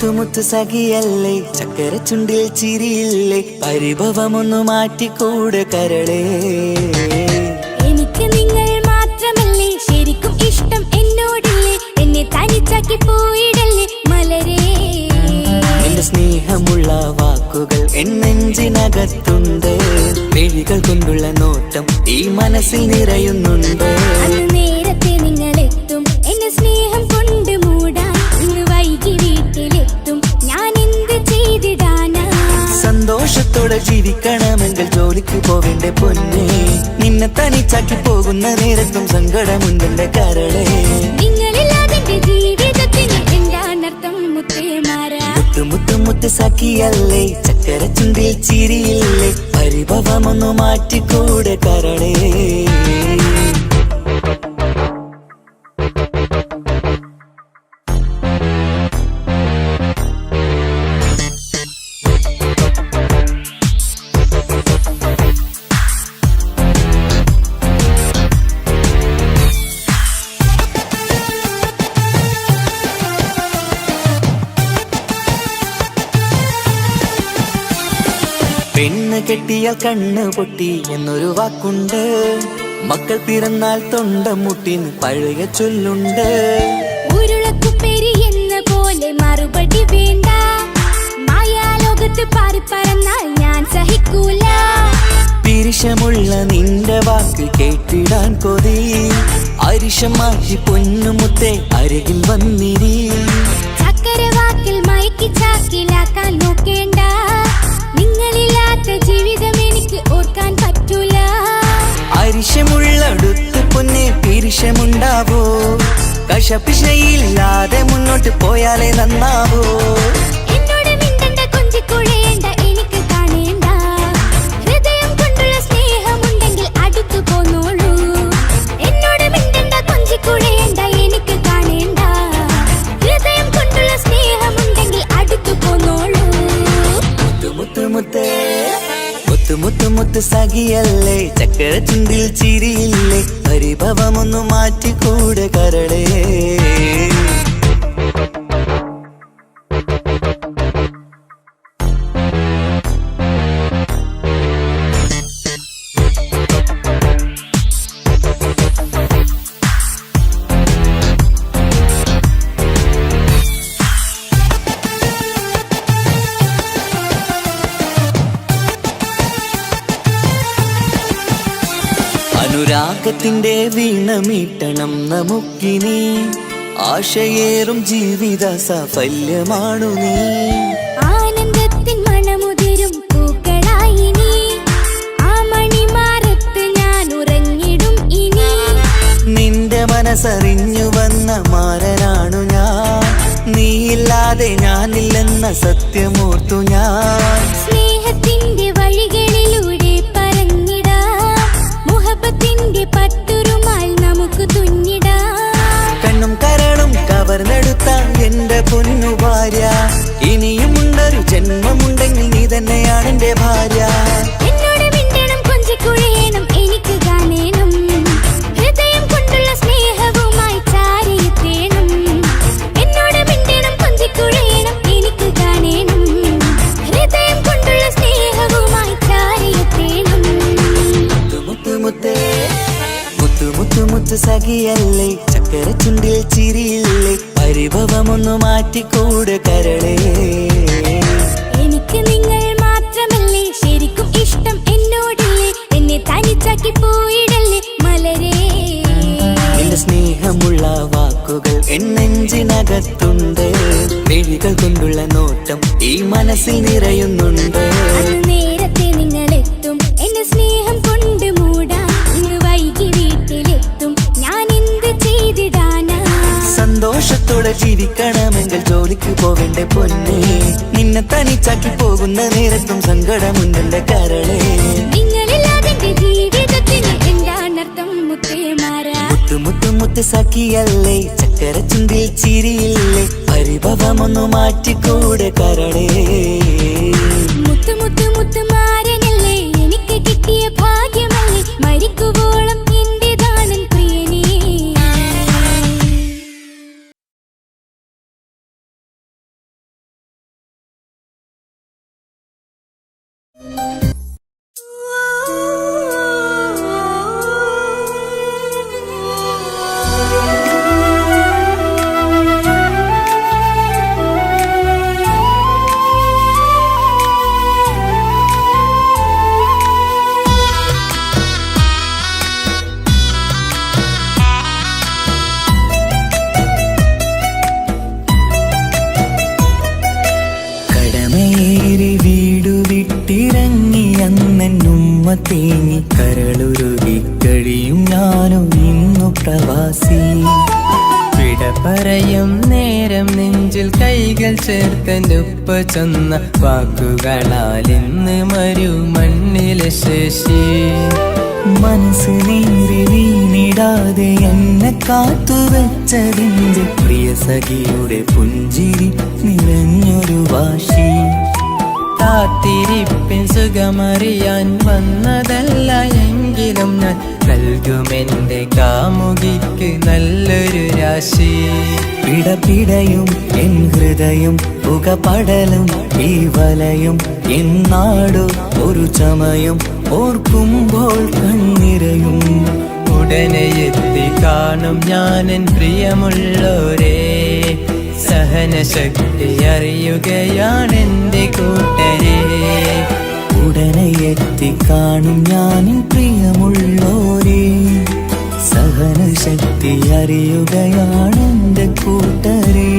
മുത്തു സഖിയല്ലേ ചക്കര ചുണ്ടിൽ ചിരിയില്ലേ പരിഭവമൊന്നു മാറ്റിക്കൂടെ കരളേ എനിക്ക് നിങ്ങൾ മാത്രമല്ലേ ശരിക്കും ഇഷ്ടം എന്നോടില്ലേ എന്നെ തനിച്ചാക്കി പോയിടല്ലേ മലരേ എന്റെ സ്നേഹമുള്ള വാക്കുകൾ എന്നെഞ്ചിനകത്തുണ്ട് മിഴികൾ കൊണ്ടുള്ള നോട്ടം ഈ മനസ്സിൽ നിറയുന്നുണ്ട് അന്ന് നേരത്തെ നിങ്ങളെത്തും എന്നെ സ്നേഹം കൊണ്ട് മൂടാൻ ഇന്ന് വൈകി വീട്ടിലെത്തും ഞാൻ എന്ത് ചെയ്തിടാനാ സന്തോഷത്തോടെ ജീവിക്കണമെങ്കിൽ ജോലിക്ക് പോവേണ്ട പൊന്നേ നിന്നെ തനിച്ചാക്കി പോകുന്ന നേരത്തും സങ്കടമുണ്ടെന്റെ കരളേ നിങ്ങളില്ലാതെ എന്റെ ജീവിതത്തിന് എന്താണർത്ഥം മുത്തേമാരാ മുത്ത് സഖിയല്ലേ ചക്കര ചുണ്ടിൽ ചിരിയില്ലേ പരിഭവമൊന്നു മാറ്റിക്കൂടെ കരളേ പെണ്ണ് കെട്ടിയാൽ കണ്ണ് പൊട്ടി എന്നൊരു വാക്കുണ്ട് മക്കൾ പിറന്നാൽ തൊണ്ട മുട്ടിന് പഴയ ചൊല്ലുണ്ട് ഉരുളക്കുപ്പേരി എന്ന പോലെ മറുപടി വേണ്ട മായാലോകത്ത് പാറി പറന്നാൽ ഞാൻ സഹിക്കൂല പിരിശമുള്ള നിന്റെ വാക്ക് കേട്ടിടാൻ കൊതി അരിശം മാറ്റി പൊന്നുമുത്തെ അരികിൽ വന്നിരി ചക്കര വാക്കിൽ മയക്കി ചാക്കിലാക്കാൻ നോക്കേണ്ട നിങ്ങളില്ലാത്ത ജീവിതം എനിക്ക് ഓർക്കാൻ പറ്റൂല അരിശമുള്ളടുത്ത് പൊന്നെ പിരിശമുണ്ടാവോ കശപിശയില്ലാതെ മുന്നോട്ട് പോയാലേ നന്നാവോ എന്നോട് മിണ്ടണ്ട കൊഞ്ചിക്കുഴയേണ്ട എനിക്ക് കാണേണ്ട ഹൃദയം കൊണ്ടുള്ള സ്നേഹമുണ്ടെങ്കിൽ അടുത്തു പോന്നോളൂ എന്നോട് മിണ്ടണ്ട കൊഞ്ചിക്കുഴയേണ്ട എനിക്ക് കാണേണ്ട ഹൃദയം കൊണ്ടുള്ള സ്നേഹമുണ്ടെങ്കിൽ അടുത്തു പോന്നോളൂ മുത്ത് സഖിയല്ലേ ചക്കര ചുണ്ടിൽ ചിരിയില്ലേ പരിഭവമൊന്നു മാറ്റിക്കൂടെ കരളേ അനുരാഗത്തിന്റെ വീണമീട്ടണം നമുക്കിനി ആശയേറും ജീവിത സാഫല്യമാണു നീ ആനന്ദത്തിൻ മണമുതിരും പൂക്കളായി നീ ആ മണിമാറത്ത് ഞാൻ ഉറങ്ങിടും ഇനി നിന്റെ മനസ്സറിഞ്ഞു വന്ന മാരനാണു ഞാൻ നീയില്ലാതെ ഞാനില്ലെന്ന സത്യമോർത്തു ഞാൻ സ്നേഹത്തിന്റെ വഴികളിലൂടെ പറഞ്ഞിടാം മുഹബത്തിന്റെ പട്ടുറുമാൽ നമുക്ക് തുന്നിടാം കണ്ണും കരളും കവർന്നെടുത്ത എന്റെ പൊന്നു ഭാര്യ ഇനിയുമുണ്ടൊരു ജന്മമുണ്ടെങ്കിൽ നീ തന്നെയാണ് എന്റെ ഭാര്യ എന്നോട് മിണ്ടണം കൊഞ്ചിക്കുഴയണം എനിക്ക് കാണേണം ഹൃദയം കൊണ്ടുള്ള സ്നേഹവുമായി ചാരിയെത്തേണം എന്നോട് മിണ്ടണം കൊഞ്ചിക്കുഴയണം എനിക്ക് കാണേണം ഹൃദയം കൊണ്ടുള്ള സ്നേഹവുമായി ചാരിയെത്തേണം മുത്ത് സഖിയല്ലേ ചക്കര ചുണ്ടിൽ ചിരിയില്ലേ പരിഭവമൊന്നു മാറ്റിക്കൂടെ കരളേ എനിക്ക് നിങ്ങൾ മാത്രമല്ലേ ശരിക്കും ഇഷ്ടം എന്നോടില്ലേ എന്നെ തനിച്ചാക്കി പോയിടല്ലേ മലരേ എന്റെ സ്നേഹമുള്ള വാക്കുകൾ എന്നെഞ്ചിനകത്തുണ്ട് മിഴികൾ കൊണ്ടുള്ള നോട്ടം ഈ മനസ്സിൽ നിറയുന്നുണ്ട് അന്ന് നേരത്തെ നിങ്ങളെത്തും എന്നെ സ്നേഹം കൊണ്ട് മൂടാൻ ഇന്ന് വൈകി വീട്ടിലെത്തും ഞാൻ എന്ത് ചെയ്തിടാനാ സന്തോഷത്തോടെ ജീവിക്കണമെങ്കിൽ ജോലിക്ക് പോവേണ്ട പൊന്നേ നിന്നെ തനിച്ചാക്കി പോകുന്ന നേരത്തും സങ്കടമുണ്ടെന്റെ കരളേ നിങ്ങളില്ലാതെ എന്റെ ജീവിതത്തിന് എന്താണർത്ഥം മുത്തേമാരാ മുത്ത് സഖിയല്ലേ ചക്കര ചുണ്ടിൽ ചിരിയില്ലേ പരിഭവമൊന്നു മാറ്റിക്കൂടെ കരളേ മുത്ത് മാരനല്ലേ എനിക്ക് കിട്ടിയ ഭാഗ്യമല്ലേ മരിക്കുവോളം തേങ്ങി കരളുരുകി കഴിയും ഞാനും ഇന്നു പ്രവാസി. വിട പറയും നേരം നെഞ്ചിൽ കൈകൾ ചേർത്തൻ്റെ ഉപ്പ ചൊന്ന വാക്കുകളാൽ ഇന്ന് മരു മണ്ണിലെ ശേഷി. മനസ്സ് നീറി വീണിടാതെ എന്നെ കാത്തുവെച്ചതിൻ്റെ പ്രിയ സഖിയുടെ പുഞ്ചിരി നിറഞ്ഞൊരു വാശി. കാത്തിരിപ്പിൻ സുഖമറിയാൻ വന്നതല്ല എങ്കിലും ഞാൻ നൽകുമെൻ്റെ കാമുകിക്ക് നല്ലൊരു രാശി. പിടപിടയും എൻ ഹൃദയം പുകപടലും ഈ വലയും എന്നാടു ഒരു ചമയം ഓർക്കുമ്പോൾ കണ്ണിരയും. ഉടനെ എത്തി കാണും ഞാനെൻ പ്രിയമുള്ളോരേ, സഹനശക്തി അറിയുകയാണെൻ്റെ കൂട്ടരെ. ഉടനെ എത്തി കാണും ഞാനും പ്രിയമുള്ളോരേ, സഹനശക്തി അറിയുകയാണെൻ്റെ കൂട്ടരേ.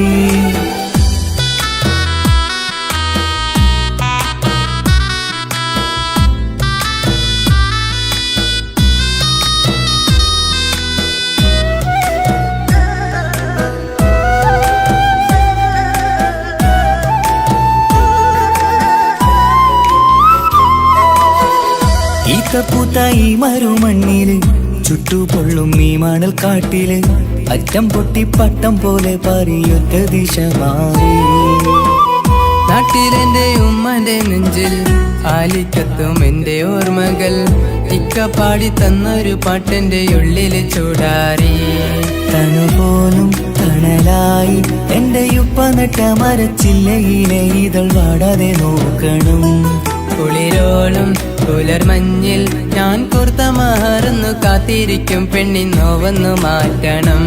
ഈത്തപ്പൂത്ത ഈ മരുമണ്ണില് ചുട്ടുപൊള്ളും ഈ മണൽ കാട്ടില് അറ്റം പൊട്ടി പട്ടം പോലെ പറയൊറ്റ ദിശ മാറി. നാട്ടിലെന്റെ ഉമ്മന്റെ നെഞ്ചിൽ ആലിക്കത്തും എൻ്റെ ഓർമ്മകൾ ഇക്ക പാടി തന്നൊരു പാട്ടെൻ്റെ ഉള്ളില് ചൂടാറി. തണുപോലും തണലായി എൻ്റെ ഉപ്പ നട്ട മരച്ചില്ലയിലെ ഇതൾ വാടാതെ നോക്കണം. കുളിരോളും പുലർമഞ്ഞിൽ ഞാൻ കുർത്ത മാറുന്നു കാത്തിരിക്കും പെണ്ണിൻ നോവന്നു മാറ്റണം,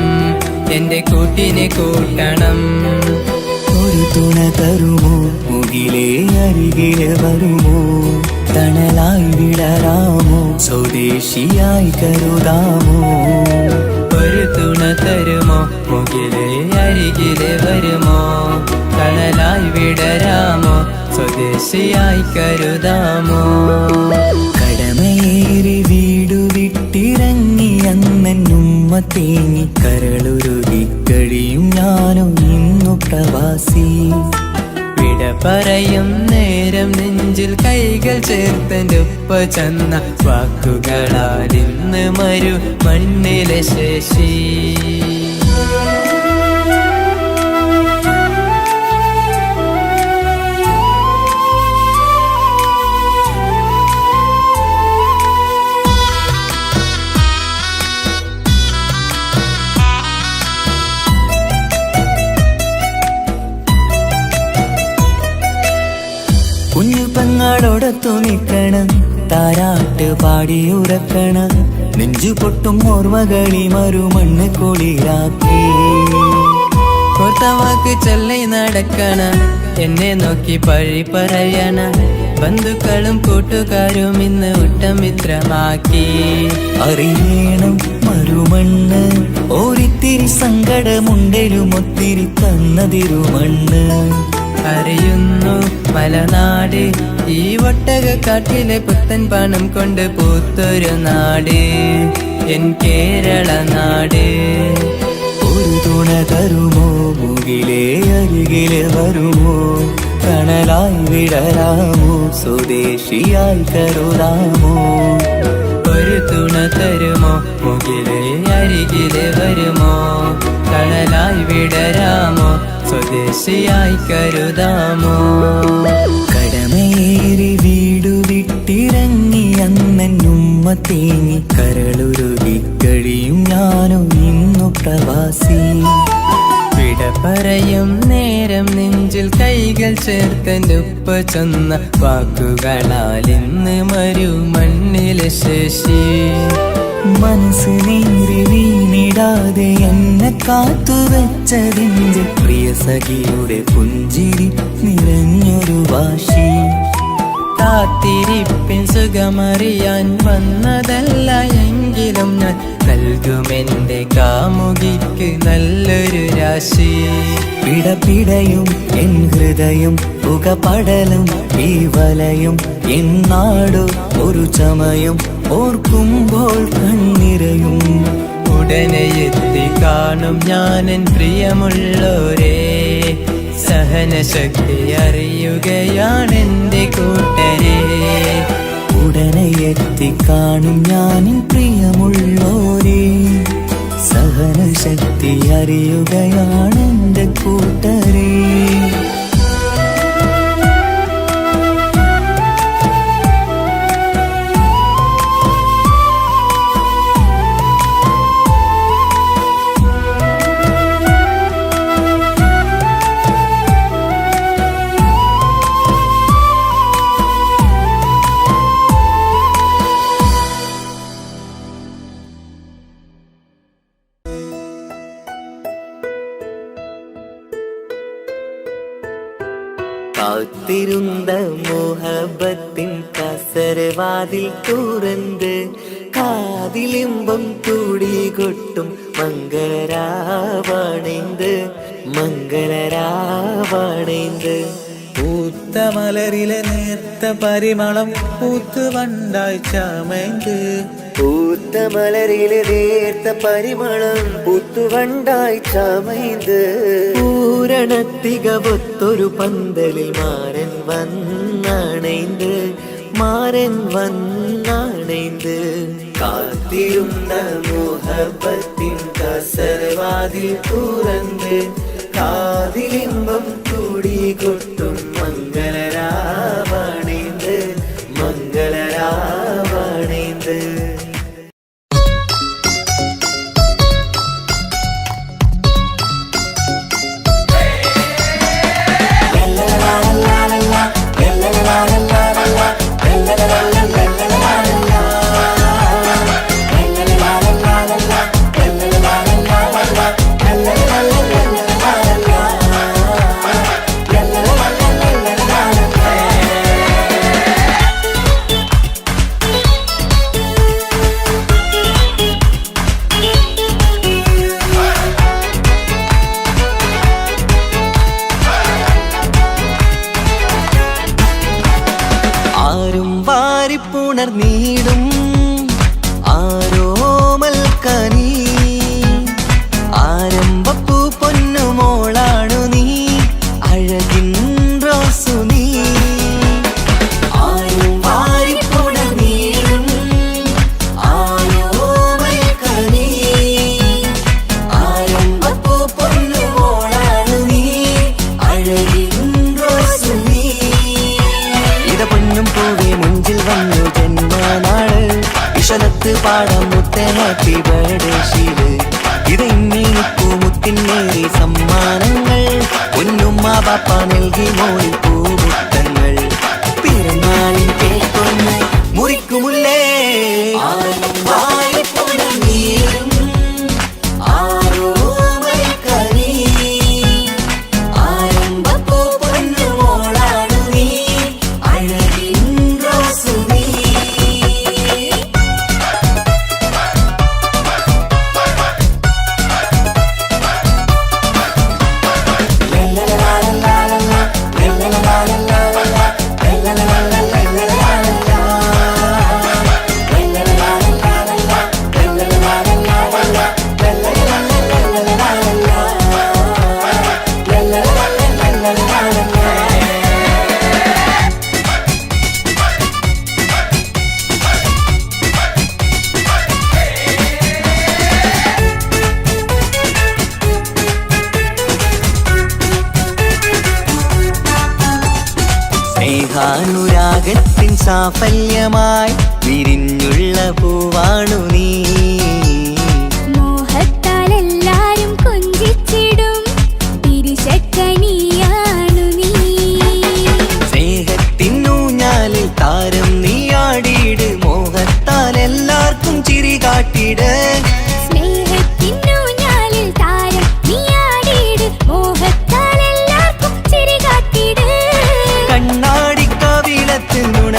എൻ്റെ കൂട്ടിനെ കൂട്ടണം. ഒരു തുണ തരുമോ മുകിലേ അരികിലെ വരുമോ, തണലായി വിടരാമോ സ്വദേശിയായി കരുതാമോ. ഒരു തുണ തരുമോ മുകിലേ അരികിലെ വരുമോ, തണലായി വിടരാമോ സ്വദേശിയായി കരുതാമോ. കടമയേറി വീടു വിട്ടിറങ്ങി അന്നുമ്മ തേങ്ങി കരളുരുകി കഴിയും ഞാനും ഇന്നു പ്രവാസി. വിട പറയും നേരം നെഞ്ചിൽ കൈകൾ ചേർത്തൻ്റെ ഉപ്പ ചെന്ന വാക്കുകളാൽ ഇന്ന് മരു മണ്ണിലെ ശേഷി. കുഞ്ഞു പെങ്ങളോടൊത്തു നിൽക്കണം, താരാട്ട് പാടിയുറക്കണം, നെഞ്ചു പൊട്ടും ഓർമ്മകളി മറുമണ്ണ് കുളിരാക്കി. കോർത്തവാക്ക് ചൊല്ലി നടക്കണ, എന്നെ നോക്കി പഴി പറയണ, ബന്ധുക്കളും കൂട്ടുകാരും ഇന്ന് ഉട്ടമിത്രമാക്കി. അറിയണം മറുമണ്ണ് ഓരിത്തിരി സങ്കടമുണ്ടേലും ഒത്തിരി തന്നതിരുമണ്ണ്. അറിയുന്നു മലനാട് ഈ ഒട്ടകക്കാട്ടിലെ പുത്തൻ പണം കൊണ്ട് പൂത്തൊരു നാട്, എൻ കേരള നാട്. ഒരു തുണ തരുമോ മുകിലേ അരികിലെ വരുമോ, തണലായി വിടരാമോ സ്വദേശിയായി കരുതാമോ. ഒരു തുണ തരുമോ മുകിലേ അരികിലെ വരുമോ, തണലായി വിടരാമോ സ്വദേശിയായി കരുതാമോ. കടമയേറി വീടു വിട്ടിറങ്ങി അന്നുമ്മ തേങ്ങി കരളുരുകി കഴിയും ഞാനും ഇന്നു പ്രവാസി. വിട പറയും നേരം നെഞ്ചിൽ കൈകൾ ചേർത്തൻ്റെ ഉപ്പ ചൊന്ന വാക്കുകളാൽ ഇന്ന് മരു മണ്ണിലെ ശേഷി. മനസ്സ് നീറി വീണിടാതെ എന്നെ കാത്തുവെച്ചതിൻ്റെ പ്രിയ സഖിയുടെ പുഞ്ചിരി നിറഞ്ഞൊരു വാശി. കാത്തിരിപ്പിൻ സുഖമറിയാൻ വന്നതല്ല എങ്കിലും ഞാൻ നൽകുമെന്റെ കാമുകിക്ക് നല്ലൊരു രാശി. പിടപിടയും എൻ ഹൃദയം പുകപടലും ഈ വലയും എന്നാടു ഒരു ചമയം ഓർക്കുമ്പോൾ കണ്ണിരയും. ഉടനെ എത്തി കാണും ഞാനെൻ പ്രിയമുള്ളോരേ, സഹനശക്തി അറിയുകയാണെന്റെ കൂട്ടരെ. ഉടനെ എത്തിക്കാണും ഞാനിൻ പ്രിയമുള്ളോരേ, സഹനശക്തി അറിയുകയാണെന്റെ കൂട്ടരേ. കാത്തിരുന്ന മോഹബത്തിൻ കസരവാതിൽ തുറന്ന് കാതിലിമ്പം കൂടി കൊട്ടും മംഗളരാവണൈന്ത് മംഗളരാവണൈന്ത്. പൂത്ത മലരിലെ നേർത്ത പരിമളം പൂത്തുവണ്ടായി ചമൈന്ത്. പൂത്ത മലരിലെ നേർത്ത പരിമളം പൂത്തുവണ്ടായി ചമൈന്ത്. പൂരണത്തികവൊത്തൊരു പന്തലിൽ മാരൻ വന്നണൈന്ത് മാരൻ വന്നണൈന്ത്. കാത്തിരുന്ന മോഹബത്തിൻ കസരവാതിൽ തുറന്ന് കാതിലിമ്പം കൂടി കൊട്ടും മംഗളരാവണൈന്ത് മംഗളരാവണൈന്ത്. നീടും ആരോമൽ കനി ആരംഭപ്പൂ പൊന്നുമോളാണു നീ അഴകിൻ റോസു നീ. ആരും വാരിപ്പുണർ നീടും ആരോമൽ കനി ആരംഭപ്പൂ പൊന്നുമോളാണു നീ അഴകിൻ റോസു നീ. ഇത പൊന്നും പൂവേ മുഞ്ചിൽ വന്നു ജന്മനാള് വിശലത്ത് പാടാം മുത്തേ ഹാപ്പി ബർത്ത്ഡേ ശീല്. ഇത് ഇന്നിപ്പൂ മുത്തിനേറി സമ്മാനങ്ങൾ പൊന്നുമ്മ പാപ്പ നൽകി മോളിൽ പൂമുത്തങ്ങൾ. പിറന്നാളിൻ കേക്കൊന്ന് മുറിക്കുമുല്ലേ ആരും വാരിപ്പുണർ നീരും ആരോമൽ കനി ആരംഭപ്പൂ പൊന്നുമോളാണു നീ അഴകിൻ റോസു നീ. സ്നേഹാനുരാഗത്തിൻ സാഫല്യമായി വിരിഞ്ഞുള്ള പൂവാണു നീ. മോഹത്താൽ എല്ലാരും കൊഞ്ചിച്ചിടും തിരിശക്കനിയാണു നീ. സ്നേഹത്തിനൂഞ്ഞാലിൽ താരം നീയാടിയിട് മോഹത്താൽ എല്ലാവർക്കും ചിരി കാട്ടിട്. സ്നേഹത്തിനൂഞ്ഞാലിൽ താരം നീയാടിയിട് മോഹത്താൽ എല്ലാവർക്കും ചിരി കാട്ടിട്. കണ്ണാടിക്കവിളത്ത് നുണ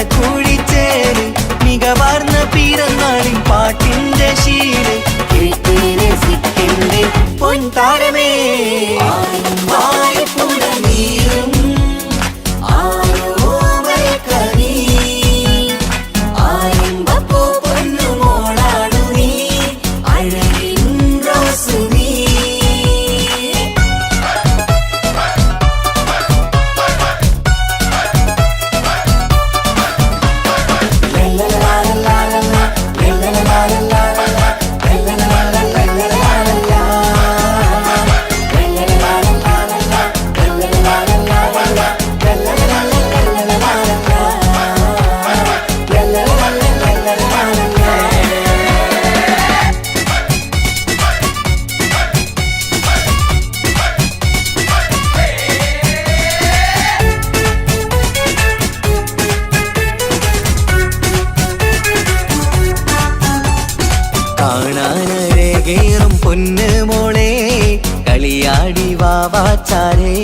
തേടി വാവാച്ചാരേ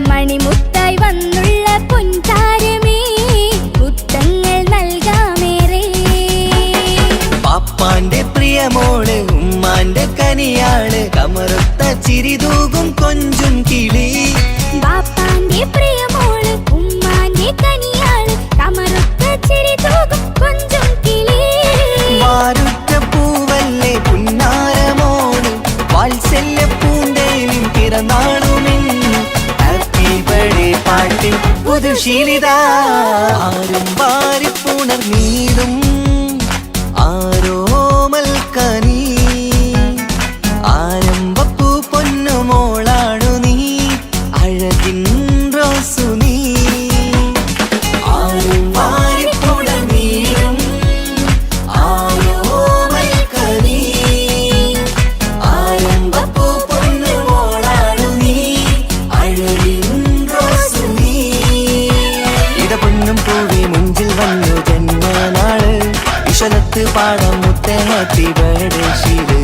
മണിമുത്തായി വന്നുള്ള പൊൻതാരമേ മുത്തങ്ങൾ നൽകാമേറെ പാപ്പാന്റെ പ്രിയമോള് ഉമ്മാന്റെ കനിയാള് കമറുത്ത ചിരിതൂകും കൊഞ്ചും കിളി ബാപ്പാന്റെ പ്രിയമോള് ഉമ്മാന്റെ കനിയാള് കമറുത്ത ചിരിതൂകും കൊഞ്ചും കിളി വാരുറ്റ പൂവല്ലേ പുന്നാരമോള് വാത്സല്യ പൂന്തേലിൻ പിറന്നാളുമിന്ന് ഹാപ്പി ബർത്ത്ഡേ പാട്ടിൽ പുതുശീലിത ആരും വാരിപ്പുണർന്നീടും ആരോമൽ കനി ആരംഭപ്പൂ പൊന്നുമോളാണു നീ അഴകിൻ റോസു നീ ആരും വാരിപ്പുണർന്നീടും ആരോമൽ കനി ആരംഭപ്പൂ പൊന്നുമോളാണു നീ അഴകിൻ റോസു നീ ഇട പൊന്നും പൂവി മുഞ്ചിൽ വന്നു ജന്മനാള് വിശലത്ത് പാടം മുത്തേ ഹാപ്പി ബർത്ത്ഡേ ശീല്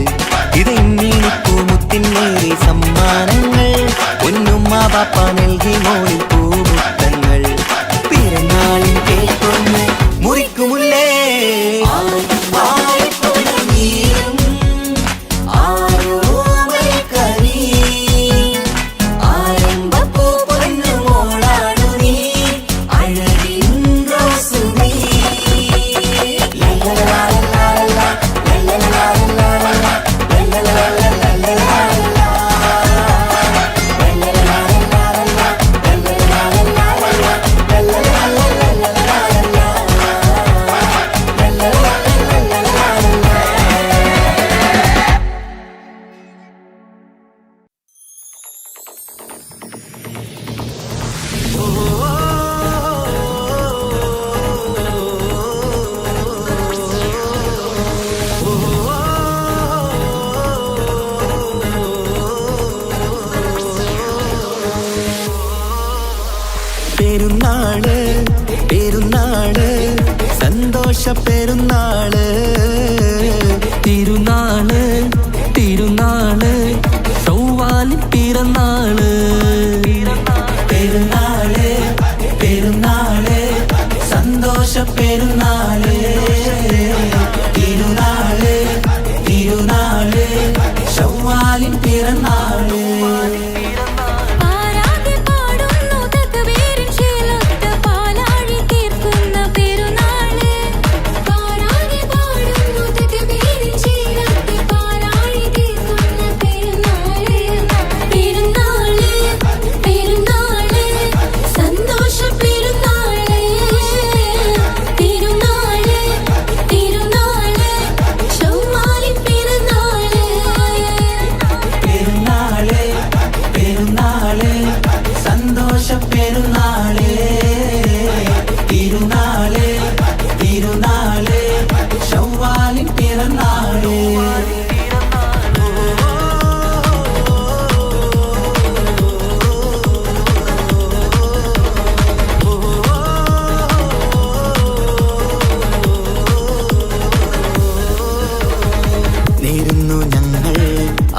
ഇത് ഇന്നീനിപ്പൂ മുത്തിനേറി സമ്മാനങ്ങൾ പൊന്നുമ്മ പാപ്പ നൽകി മോളിൽ പൂമുത്തങ്ങൾ പിറന്നാളിൻ കേൾക്കൊന്ന് മുറിക്കുമുല്ലേ ആരംഭപ്പൂ പൊന്നുമോളാണു നീ അഴകിൻ റോസു നീ പെരുന്നാള് പെരുന്നാള് സന്തോഷ പെരുന്നാള് തിരുനാള് തിരുനാള് ചൊവ്വാലിൻ പിറന്നാള് പെരുന്നാള് പെരുന്നാള് സന്തോഷ പെരുന്നാള് തിരുനാള് തിരുനാള് ചൊവ്വാലിൻ പിറന്നാള്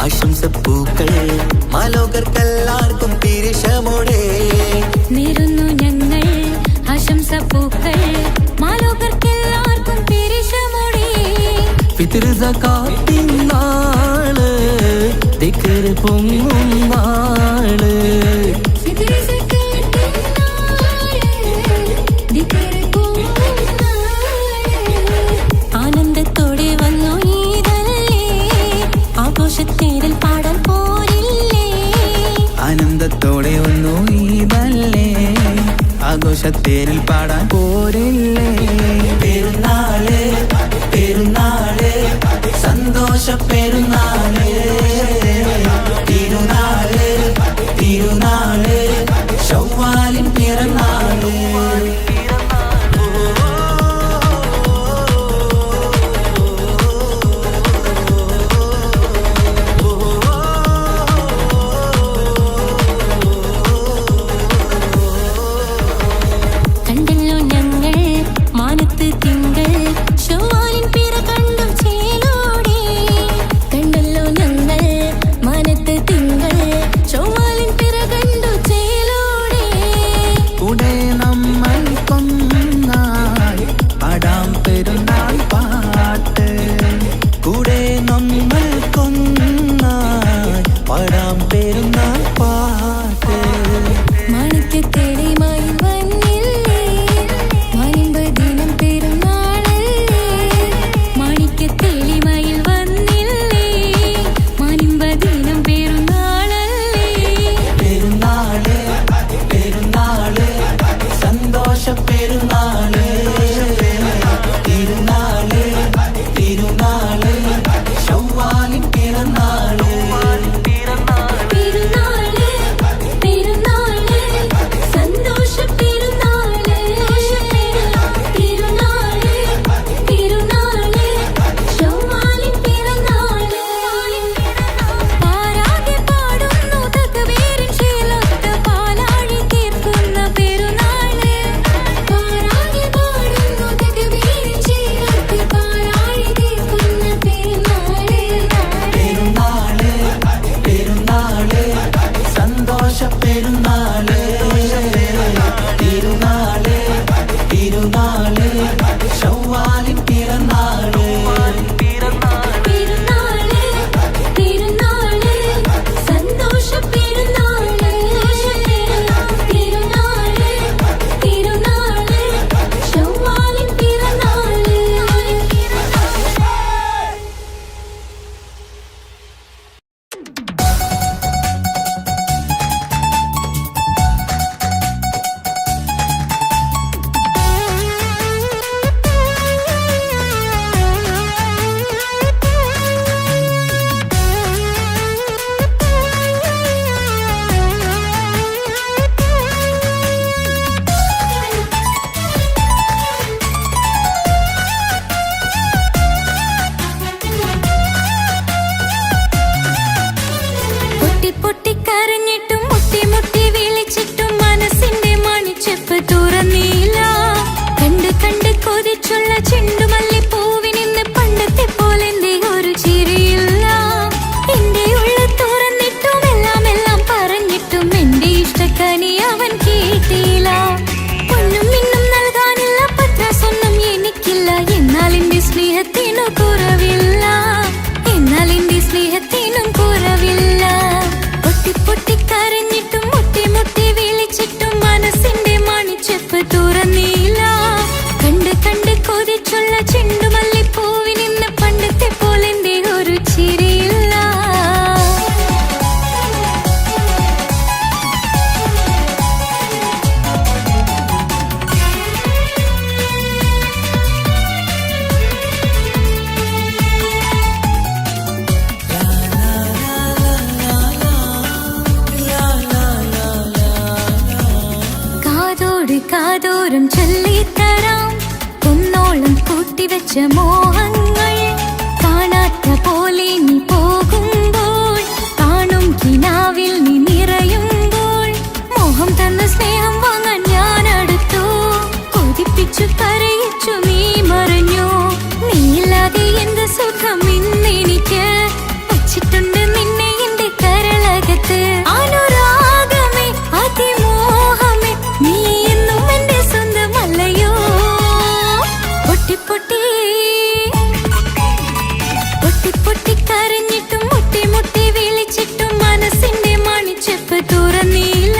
ആശംസപ്പൂക്കൾ മാലോകർക്കെല്ലാവർക്കും പിരിശമോടെ നേരുന്നു ഞങ്ങൾ ആശംസപ്പൂക്കൾ മാലോകർക്കെല്ലാവർക്കും പിരിശമോടെ ഫിത്ർ സകാത്തിൻ നാള് ദിക്ർ പൊങ്ങും നാള് ആനന്ദത്തോടെ വന്നു ഈദല്ലേ ആഘോഷത്തേരിൽ പാടാൻ പോരില്ലേ ആനന്ദത്തോടെ ഒന്നു ഈദല്ലേ ആഘോഷത്തേരിൽ പാടാൻ പോരില്ലേ പെരുന്നാള് പെരുന്നാള് സന്തോഷ പെരുന്നാള് തിരുനാള് തിരുനാള് ചൊവ്വാലിൻ പിറന്നാള് കണ്ടല്ലോ ഞങ്ങൾ മാനത്ത് തിങ്കൾ ചൊവ്വാലിൻ പിറ കണ്ടു ചേലോടെ കണ്ടല്ലോ ഞങ്ങൾ പൂട്ടിവെച്ച മോഹങ്ങൾ കാണാത്ത പോലെ നീ പോകുമ്പോൾ, കാണും കിനാവിൽ നീ നിറയുമ്പോൾ, മോഹം തന്ന സ്നേഹം വാങ്ങാൻ ഞാൻ അടുത്തു. കൊതിപ്പിച്ചു കരയിച്ചു നീ മറഞ്ഞു. നീയില്ലാതെ എന്ത് സുഖം ഇന്നെനിക്ക്, വച്ചിട്ടുണ്ട് നിന്നെ എന്റെ കരളകത്ത്. അനുരാഗമേ അതിമോഹമേ നീ എന്നും എന്റെ സ്വന്തമല്ലയോ. പൊട്ടി പൊട്ടി പൊട്ടി പൊട്ടി കരഞ്ഞിട്ടും മുട്ടി മുട്ടി വിളിച്ചിട്ടും മനസ്സിന്റെ മണിച്ചെപ്പ് തുറന്നില്ല.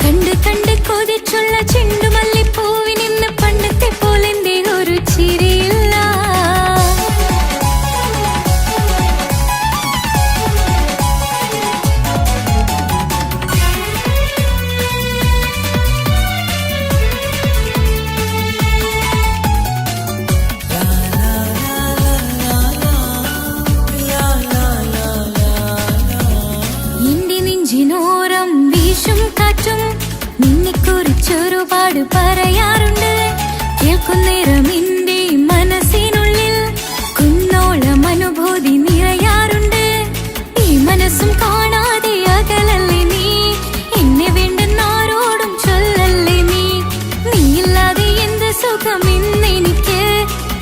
കണ്ട് കണ്ട് കൊതിച്ചുള്ള ചെണ്ടുമല്ലിപ്പൂവിൽ നിന്ന് പണ്ടത്തെ പോലെ എന്റെ ഒരു ചിരിയില്ല. എന്റെ നെഞ്ചിനോരം വീശും കാറ്റും നിന്നെക്കുറിച്ചൊരുപാട് പറയാറുണ്ട്. കേൾക്കുന്നേരം എന്റെ മനസ്സിനുള്ളിൽ കുന്നോളം അനുഭൂതി നിറയാറുണ്ട്. ഈ മനസ്സും കാണാതെ അകലല്ലേ നീ, എന്നെ വേണ്ടെന്നാരോടും ചൊല്ലല്ലേ നീ. നീയില്ലാതെ എന്ത് സുഖം ഇന്നെനിക്ക്,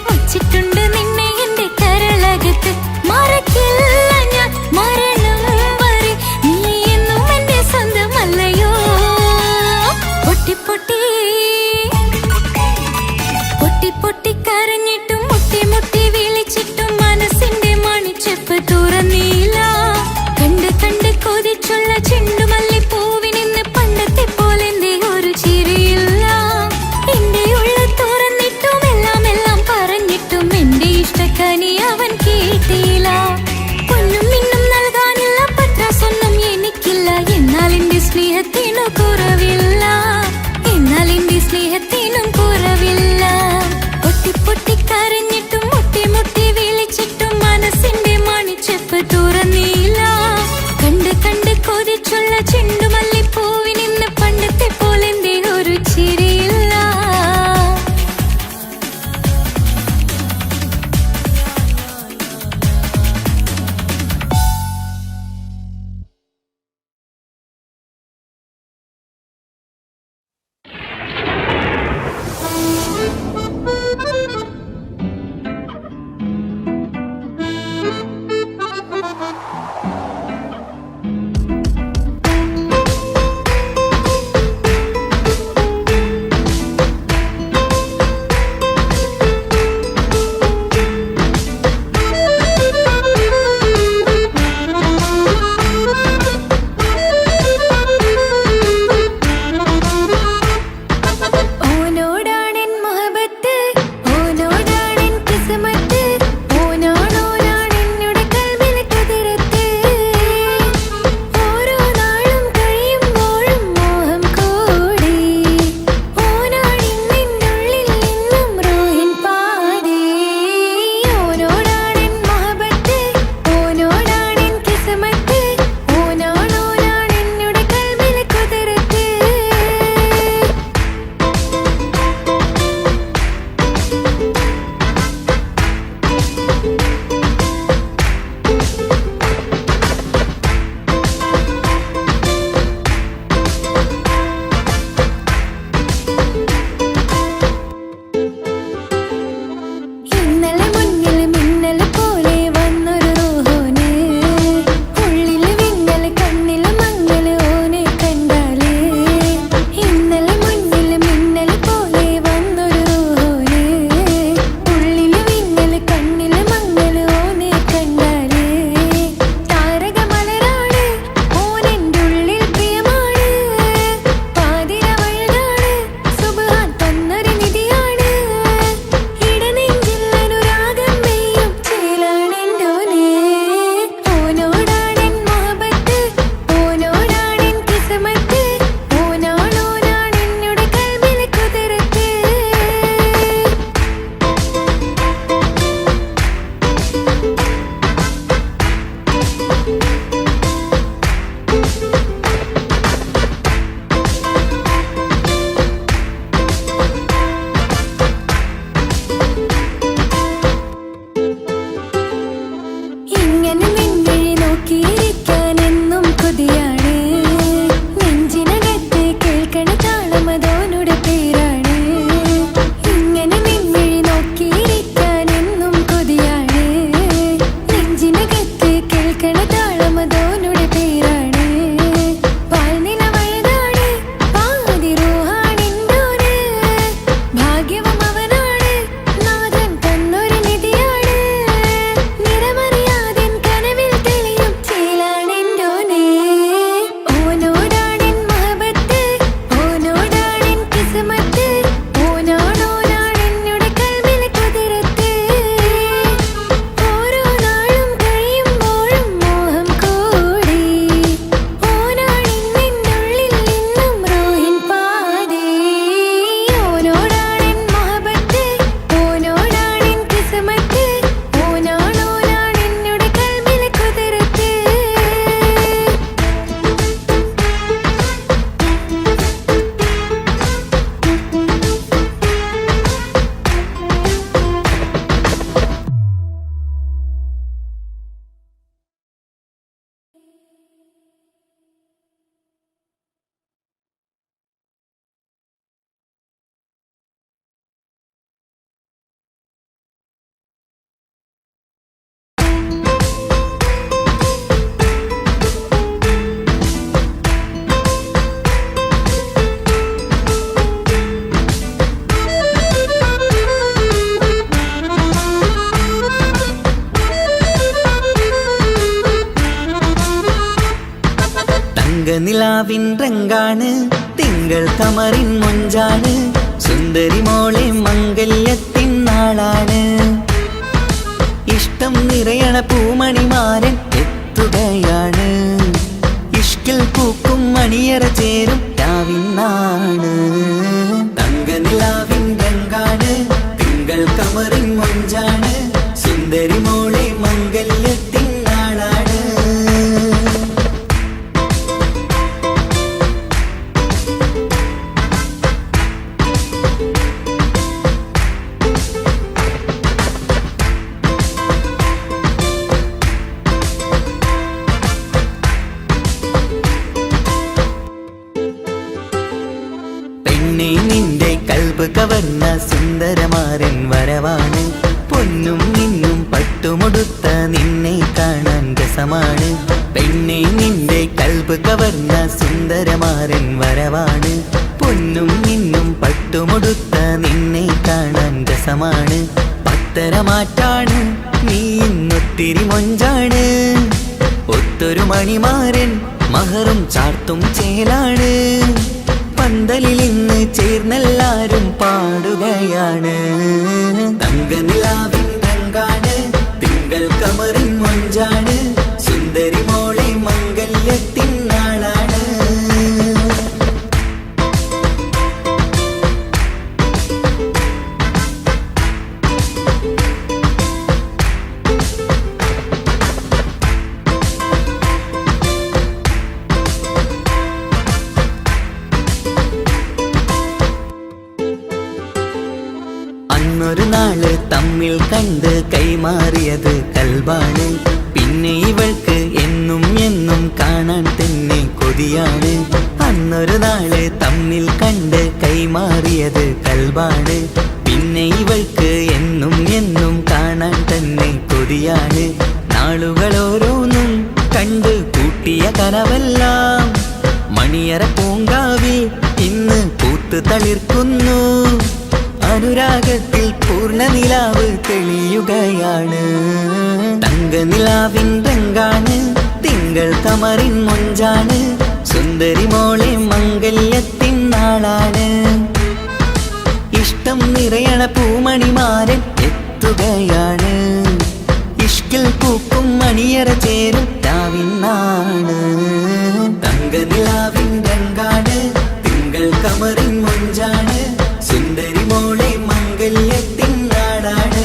വച്ചിട്ടുണ്ട് നിന്നെ എന്റെ കരളകത്ത്. മറക്കില്ല ഞാൻ മരണം വരെ, നീ എന്നും എന്റെ സ്വന്തമല്ലയോ. പൊട്ടി പൊട്ടി പൊട്ടി പൊട്ടി കരഞ്ഞിട്ടും മുട്ടി മുട്ടി വിളിച്ചിട്ടും മനസ്സിന്റെ മണിച്ചെപ്പ് തുറന്നില്ല. കണ്ട് കണ്ട് കൊതിച്ചുള്ള ചെണ്ടുമല്ലിപ്പൂവിൽ നിന്ന് പണ്ടത്തെ പോലെ എന്റെ ഒരു ചിരിയില്ല. എന്റെ ഉള്ള തുറന്നിട്ടും എല്ലാം എല്ലാം പറഞ്ഞിട്ടും എന്റെ ഇഷ്ടക്കനി അവൻ കേട്ടില്ല. പൊന്നും മിന്നും നൽകാനില്ല, പത്രാസൊന്നും എനിക്കില്ല. എന്നാൽ എന്റെ സ്നേഹത്തിനു കുറവില്ല, എന്നാൽ എന്റെ സ്നേഹത്തിനും കുറവില്ല. പൊട്ടി പൊട്ടി കരഞ്ഞിട്ടും മുട്ടി മുട്ടി വിളിച്ചിട്ടും മനസ്സിന്റെ മണിച്ചെപ്പ് തുറന്നില്ല. കണ്ട് കണ്ട് കൊതിച്ചുള്ള ചെണ്ടുമല്ലിപ്പൂവിൽ നിന്ന് പണ്ടത്തെ പോലെ എന്റെ ഒരു ചിരിയില്ല. തങ്കനിലാവിൻ രംഗാണ് തിങ്കൾ കമറിൻ മൊഞ്ചാണ് സുന്ദരി മോളെ മംഗല്യത്തിൻ നാളാണ് ഇഷ്ടം നിറയണ പൂമണിമാരൻ എത്തുകയാണ് ഇഷ്കിൽ പൂക്കും മണിയറ ചേരും രാവിനാണ് തങ്കനിലാവിൻ രംഗാണ് തിങ്കൾ കമറിൻ മൊഞ്ചാണ് സുന്ദരി മോളെ മംഗല്യത്തിൻ നാളാണ് പെണ്ണെ നിന്റെ കൽബ് കവർന്ന സുന്ദരമാരൻ വരവാണ് പൊന്നും നിന്നും പട്ടുമുടുത്ത നിന്നെ കാണാൻ രസമാണ് പെണ്ണെ നിന്റെ കൽബ് കവർന്ന സുന്ദരമാരൻ വരവാണ് പൊന്നും നിന്നും പട്ടുമുടുത്ത നിന്നെ കാണാൻ രസമാണ് പത്തരമാറ്റാണ് നീ ഇന്നൊത്തിരി മൊഞ്ചാണ് ഒത്തൊരു മണിമാരൻ മഹറും ചാർത്തും ചേലാണ് പന്തലിൽ ഇന്ന് ചേർന്നെല്ലാരും പാടുകയാണ് തങ്കനിലാവിൻ രംഗാണ് തിങ്കൾ കമറിൻ മൊഞ്ചാണ് സുന്ദരി മോളെ മംഗല്യത്തിൻ നാളാണ് അന്നൊരു നാള് തമ്മിൽ കണ്ട് കൈമാറിയത് കൽബാണ് പിന്നെ ഇവൾക്ക് എന്നും എന്നും കാണാൻ തന്നെ കൊതിയാണ് അന്നൊരു നാള് തമ്മിൽ കണ്ട് കൈമാറിയത് കൽബാണ് പിന്നെ ഇവൾക്ക് എന്നും എന്നും കാണാൻ തന്നെ കൊതിയാണ് നാളുകൾ ഓരോന്നും കണ്ട് കൂട്ടിയ കനവെല്ലാം മണിയറ പൂങ്കാവിൽ ഇന്ന് പൂത്ത് തളിർക്കുന്നു അനുരാഗത്തിൽ പൂർണ്ണനിലാവ് തെളിയുകയാണ് തങ്കനിലാവിൻ രംഗാണ് തിങ്കൾ കമറിൻ മൊഞ്ചാണ് സുന്ദരി മോളെ മംഗല്യത്തിൻ നാളാണ് ഇഷ്ടം നിറയണ പൂമണിമാരൻ എത്തുകയാണ് ഇഷ്കിൽ പൂക്കും മണിയറ ചേരും രാവിനാണ് തങ്കനിലാവിൻ രംഗാണ് തിങ്കൾ കമറിൻ മൊഞ്ചാണ് സുന്ദരി മോളെ മംഗല്യത്തിൻ നാടാണ്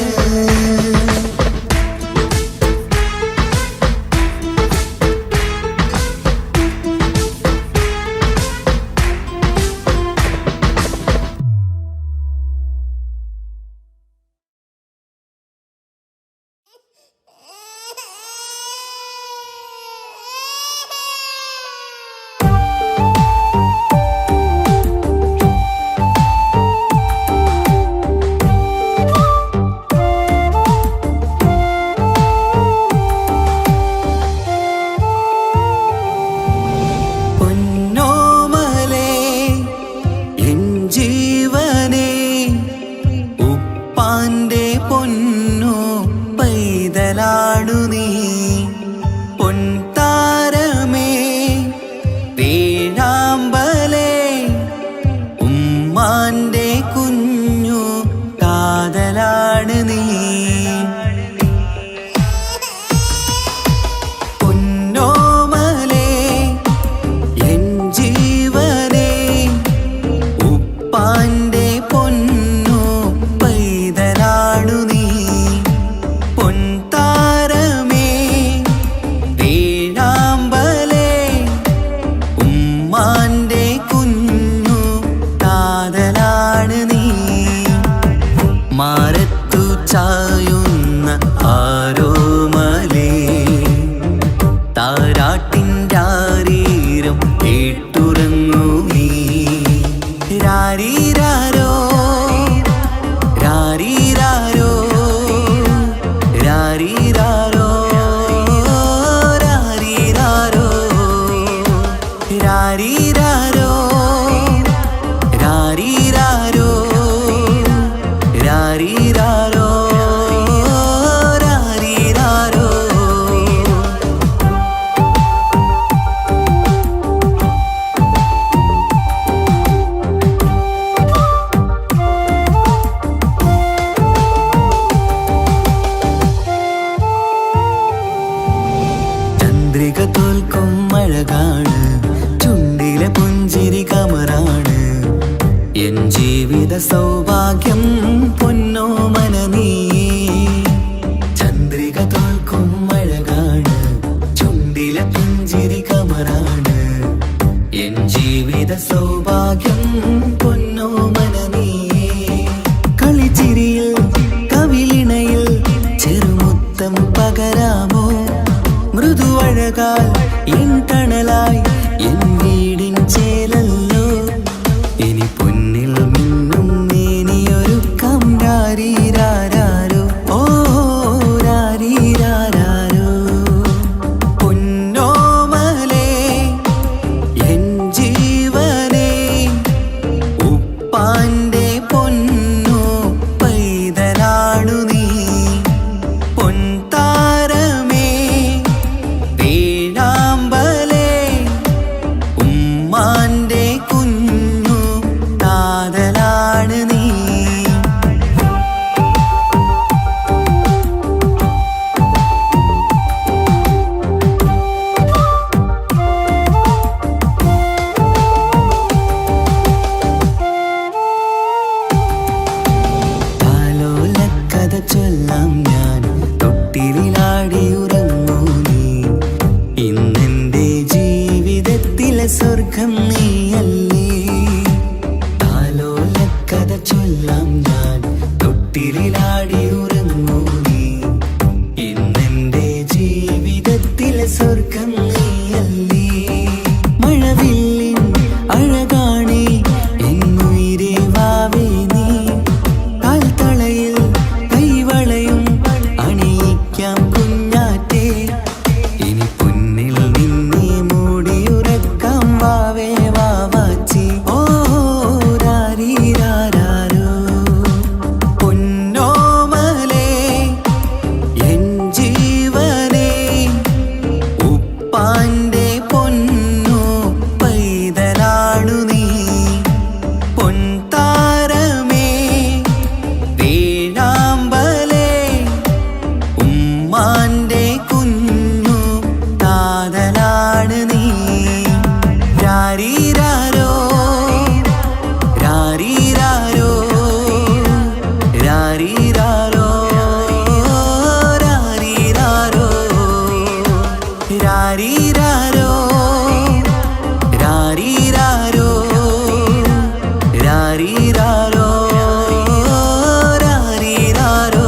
സൗഭാഗ്യം പൊന്നോമന നീ ചന്ദ്രിക തോൽക്കും അഴകാണ് ചുണ്ടിലെ പുഞ്ചിരി കമറാണ് എൻ ജീവിത സൗഭാഗ്യം പൊന്നോമന നീ കളിച്ചിരിയിൽ കവിളിണയിൽ ചെറുമുത്തം പകരാമോ മൃദുവഴകാൽ എൻ തണലായി എൻ വീടിൻ ചേലല്ലോ ഇനി പൊന്നിൽ മിന്നും നീനിയൊരുക്കം രാരീരാരോ ഓ രാരീരാരോ പൊന്നോമലേ എൻ ജീവനേ ഉപ്പാന്റെ പൊന്നോ പൈതലാണു നീ പൊൻതാരമേ പേഴാമ്പലേ ഉമ്മാന്റെ കുഞ്ഞു കാതലാണ് നീ താലോലക്കഥ ചൊല്ലാം ഞാൻ തൊട്ടിലാടി ഉറങ്ങൂ നീ ഇന്നെന്റെ ജീവിതത്തിലെ സ്വർഗം നീയല്ലേ താലോലക്കഥ ചൊല്ലാം ഞാൻ തൊട്ടിലാടി ഉറങ്ങൂ നീ ഇന്നെന്റെ ജീവിതത്തിലെ സ്വർഗം നീയല്ലേ മഴവില്ലിൻ അഴകാണേ എന്നുയിരേ വാവേ നീ കാൽത്തളയിൽ കൈവളയും അണിയിക്കാം കുഞ്ഞാറ്റേ ഇനി പൊന്നിൽ നിന്നെ മൂടിയുറക്കാം വാവേ വാവാച്ചി ഓ രാരീരാരോ പൊന്നോമലേ എൻ ജീവനേ ഉപ്പാന്റെ പൊന്നോ പൈതലാണു നീ പൊൻതാരമേ പേഴാമ്പലേ ഉമ്മാന്റെ കുഞ്ഞു കാതലാണ് നീ രാരീരാരോ രാരീരാരോ രാരീരാരോ രാരീരാരോ രാരീരാരോ രാരീരാരോ രാരീരാരോ രാരീരാരോ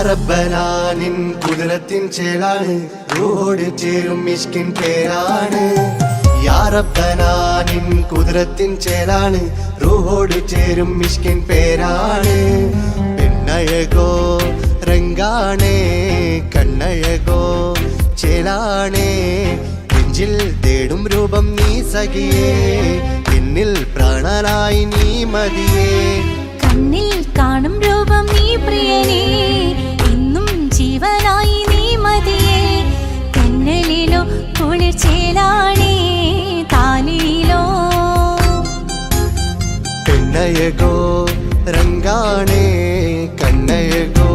റബ്ബനാനിൻ കുതിരത്തിൻ ചേലാണ് റൂഹോട് ചേരും മിഷ്കിൻ പേരാണ് യാ റബ്ബനാനിൻ കുതിരത്തിൻ ചേലാണ് റൂഹോട് ചേരും മിഷ്കിൻ പേരാണ് പെണ്ണഴകോ രംഗാണേ കണ്ണഴകോ ചേലാണേ നെഞ്ചിൽ തേടും രൂപം നീ സഖിയേ എന്നിൽ പ്രാണനായി നീ മതിയേ കണ്ണിൽ കാണും രൂപം നീ പ്രിയനേ ഇന്നും ജീവനായി നീ മതിയേ തെന്നലിലോ കുളിർച്ചേലാണേ താലിയിലോ പെണ്ണഴകോ രംഗാണേ കണ്ണഴകോ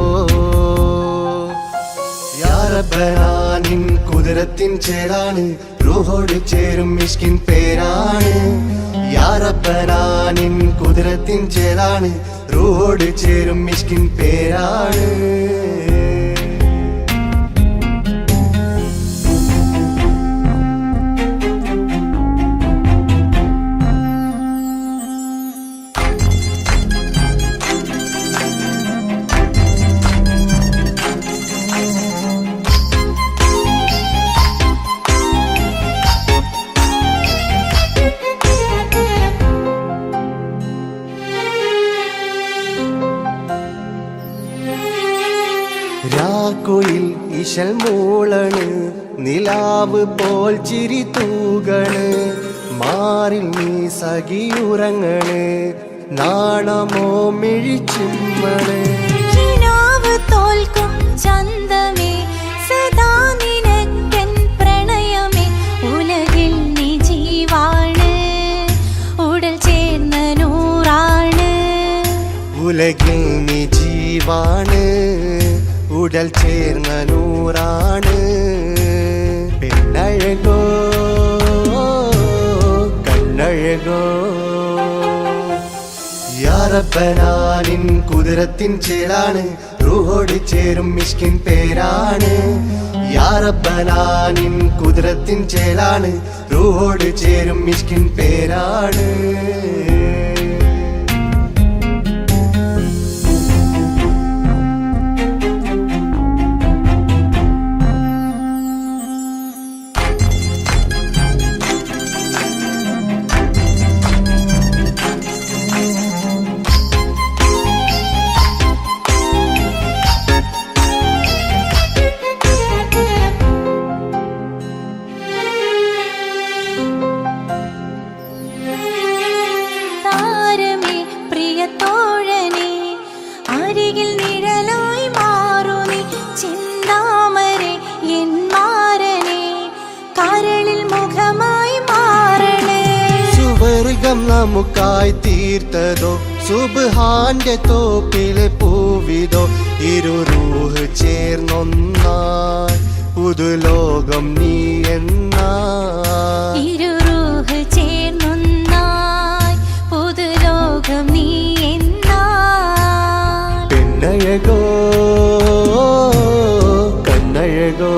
യാ റബ്ബനാനിൻ കുതിരത്തിൻ ചേലാണ് റൂഹോട് ചേരും മിഷ്കിൻ പേരാണ് യാ റബ്ബനാനിൻ കുതിരത്തിൻ ചേലാണ് റൂഹോട് ചേരും മിഷ്കിൻ പേരാണ് കാതിൽ ഇശൽ മൂളണ് നിലാവ് പോൽ ചിരി തൂകണ് മാറിൽ നീ സഖിയുറങ്ങണ് നാണമോ മിഴിച്ചിമ്മണ് കിനാവ് തോൽക്കും ചന്തമേ സദാ നിനക്കൻ പ്രണയമേ ഉലകിൽ നീ ജീവാണ് ഉടൽ ചേർന്ന നൂറാണ് ഉലകിൽ നീ ജീവാണ് ഉടൽ ചേർന്ന നൂറാണ് പെണ്ണഴകോ കണ്ണഴകോ യാ റബ്ബനാ നിൻ കുതിരത്തിൻ ചേലാണ് റൂഹോട് ചേരും മിഷ്കിൻ പേരാണ് യാ റബ്ബനാ നിൻ കുതിരത്തിൻ ചേലാണ് റൂഹോട് ചേരും മിഷ്കിൻ പേരാണ് താരമേ പ്രിയത്തോഴനേ അരികിൽ നിഴലായി മാറൂ നീ ചിന്താമരേ എൻ മാരനേ കരളിൽ മുഖമായി മാറണേ സുവർഗം നമുക്കായി തീർത്തതോ സുബ്ഹാന്റെ തോപ്പിലെ പൂവിതോ ഇരു റൂഹ് ചേർന്നൊന്നായി പുതുലോകം നീ എന്നായി ഇരു റൂഹ് ചേർന്നൊന്നായി പുതുലോകം നീ എന്നായി പെണ്ണഴകോ കണ്ണഴകോ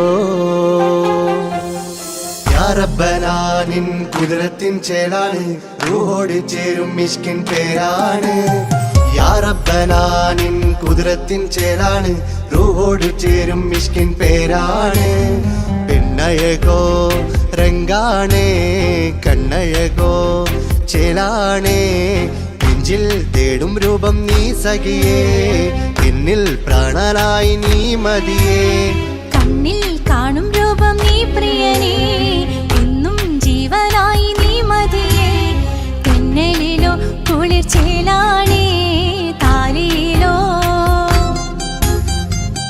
യാ റബ്ബനാ നിൻ കുതിരത്തിൻ ചേലാണ് റൂഹോട് ചേരും മിഷ്കിൻ പേരാണ് യാ റബ്ബനാ നിൻ കുതിരത്തിൻ ചേലാണ് റൂഹോട് ചേരും മിഷ്കിൻ പേരാണ് പെണ്ണഴകോ രംഗാണേ കണ്ണഴകോ ചേലാണേ നെഞ്ചിൽ തേടും രൂപം നീ സഖിയേ എന്നിൽ പ്രാണനായി നീ മതിയേ കണ്ണിൽ കാണും രൂപം നീ പ്രിയനേ എന്നും ജീവനായി നീ മതിയേ തെന്നലിലോ കുളിർ ചേലാണേ താലിയിലോ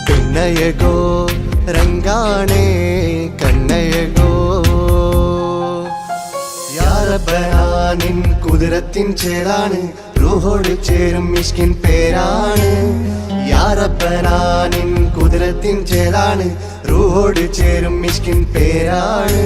പെണ്ണഴകോ രംഗാണേ കണ്ണഴകോ യാ റബ്ബനാ നിൻ കുതിരത്തിൻ ചേലാണ് റൂഹോട് ചേരും മിഷ്കിൻ പേരാണ് യാ റബ്ബനാ നിൻ കുതിരത്തിൻ ചേലാണ് റൂഹോട് ചേരും മിഷ്കിൻ പേരാണ്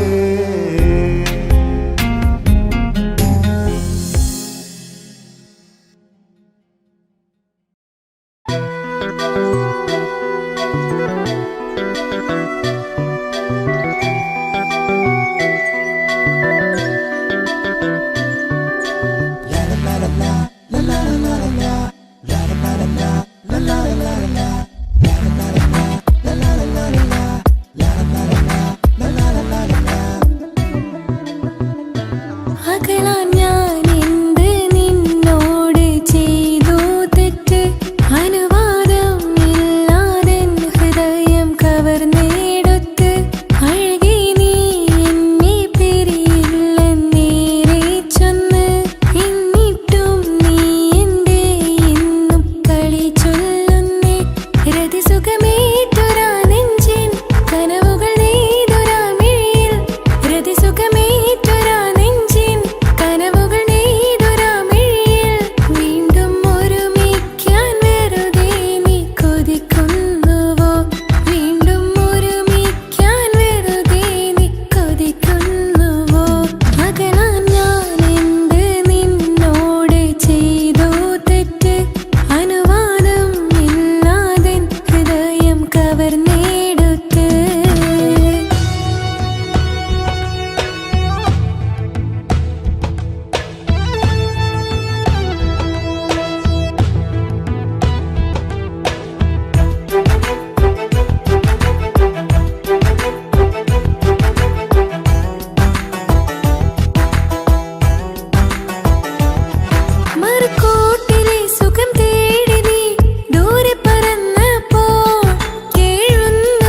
അകലാൻ ഞാൻ എന്ത് നിന്നോട് ചെയ്തു തെറ്റ് അനുവാദം ഇല്ലാതെ ഹൃദയം കവർന്നെടുത്ത് അഴകി നീ എന്നെ പിരിയില്ലെന്നേറെ ചൊന്ന് എന്നിട്ടും നീ എന്റെ എന്നും കളി ചൊല്ലുന്നേ രതിസുഖമേറ്റൊരാ നെഞ്ചിൻ കനവുകൾ നെയ്തൊരാ മിഴിയിൽ രതിസുഖമേറ്റൊരാ നെഞ്ചിൻ കനവുകൾ നെയ്തൊരാ മിഴിയിൽ വീണ്ടും ഒരുമിക്കാൻ വെറുതെ നീ കൊതിക്കുന്നുവോ വീണ്ടും ഒരുമിക്കാൻ വെറുതെ നീ കൊതിക്കുന്നുവോ അകലാൻ ഞാൻ എന്ത് നിന്നോട് ചെയ്തു തെറ്റ് അനുവാദം ഇല്ലാതെ ഹൃദയം കവർന്നെടുത്ത് മറുകോട്ടിലെ സുഖം തേടി നീ ദൂരെ പറന്നപ്പോൾ കേഴുന്ന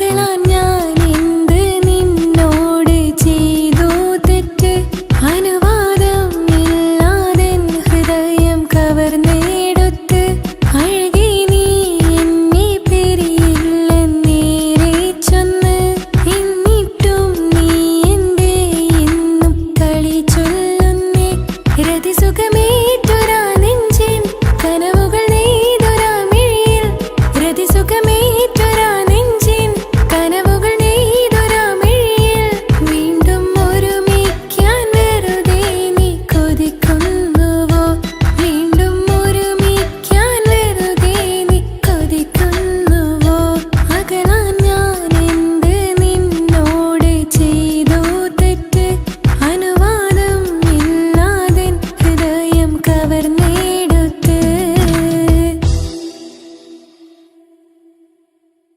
മകളാൻ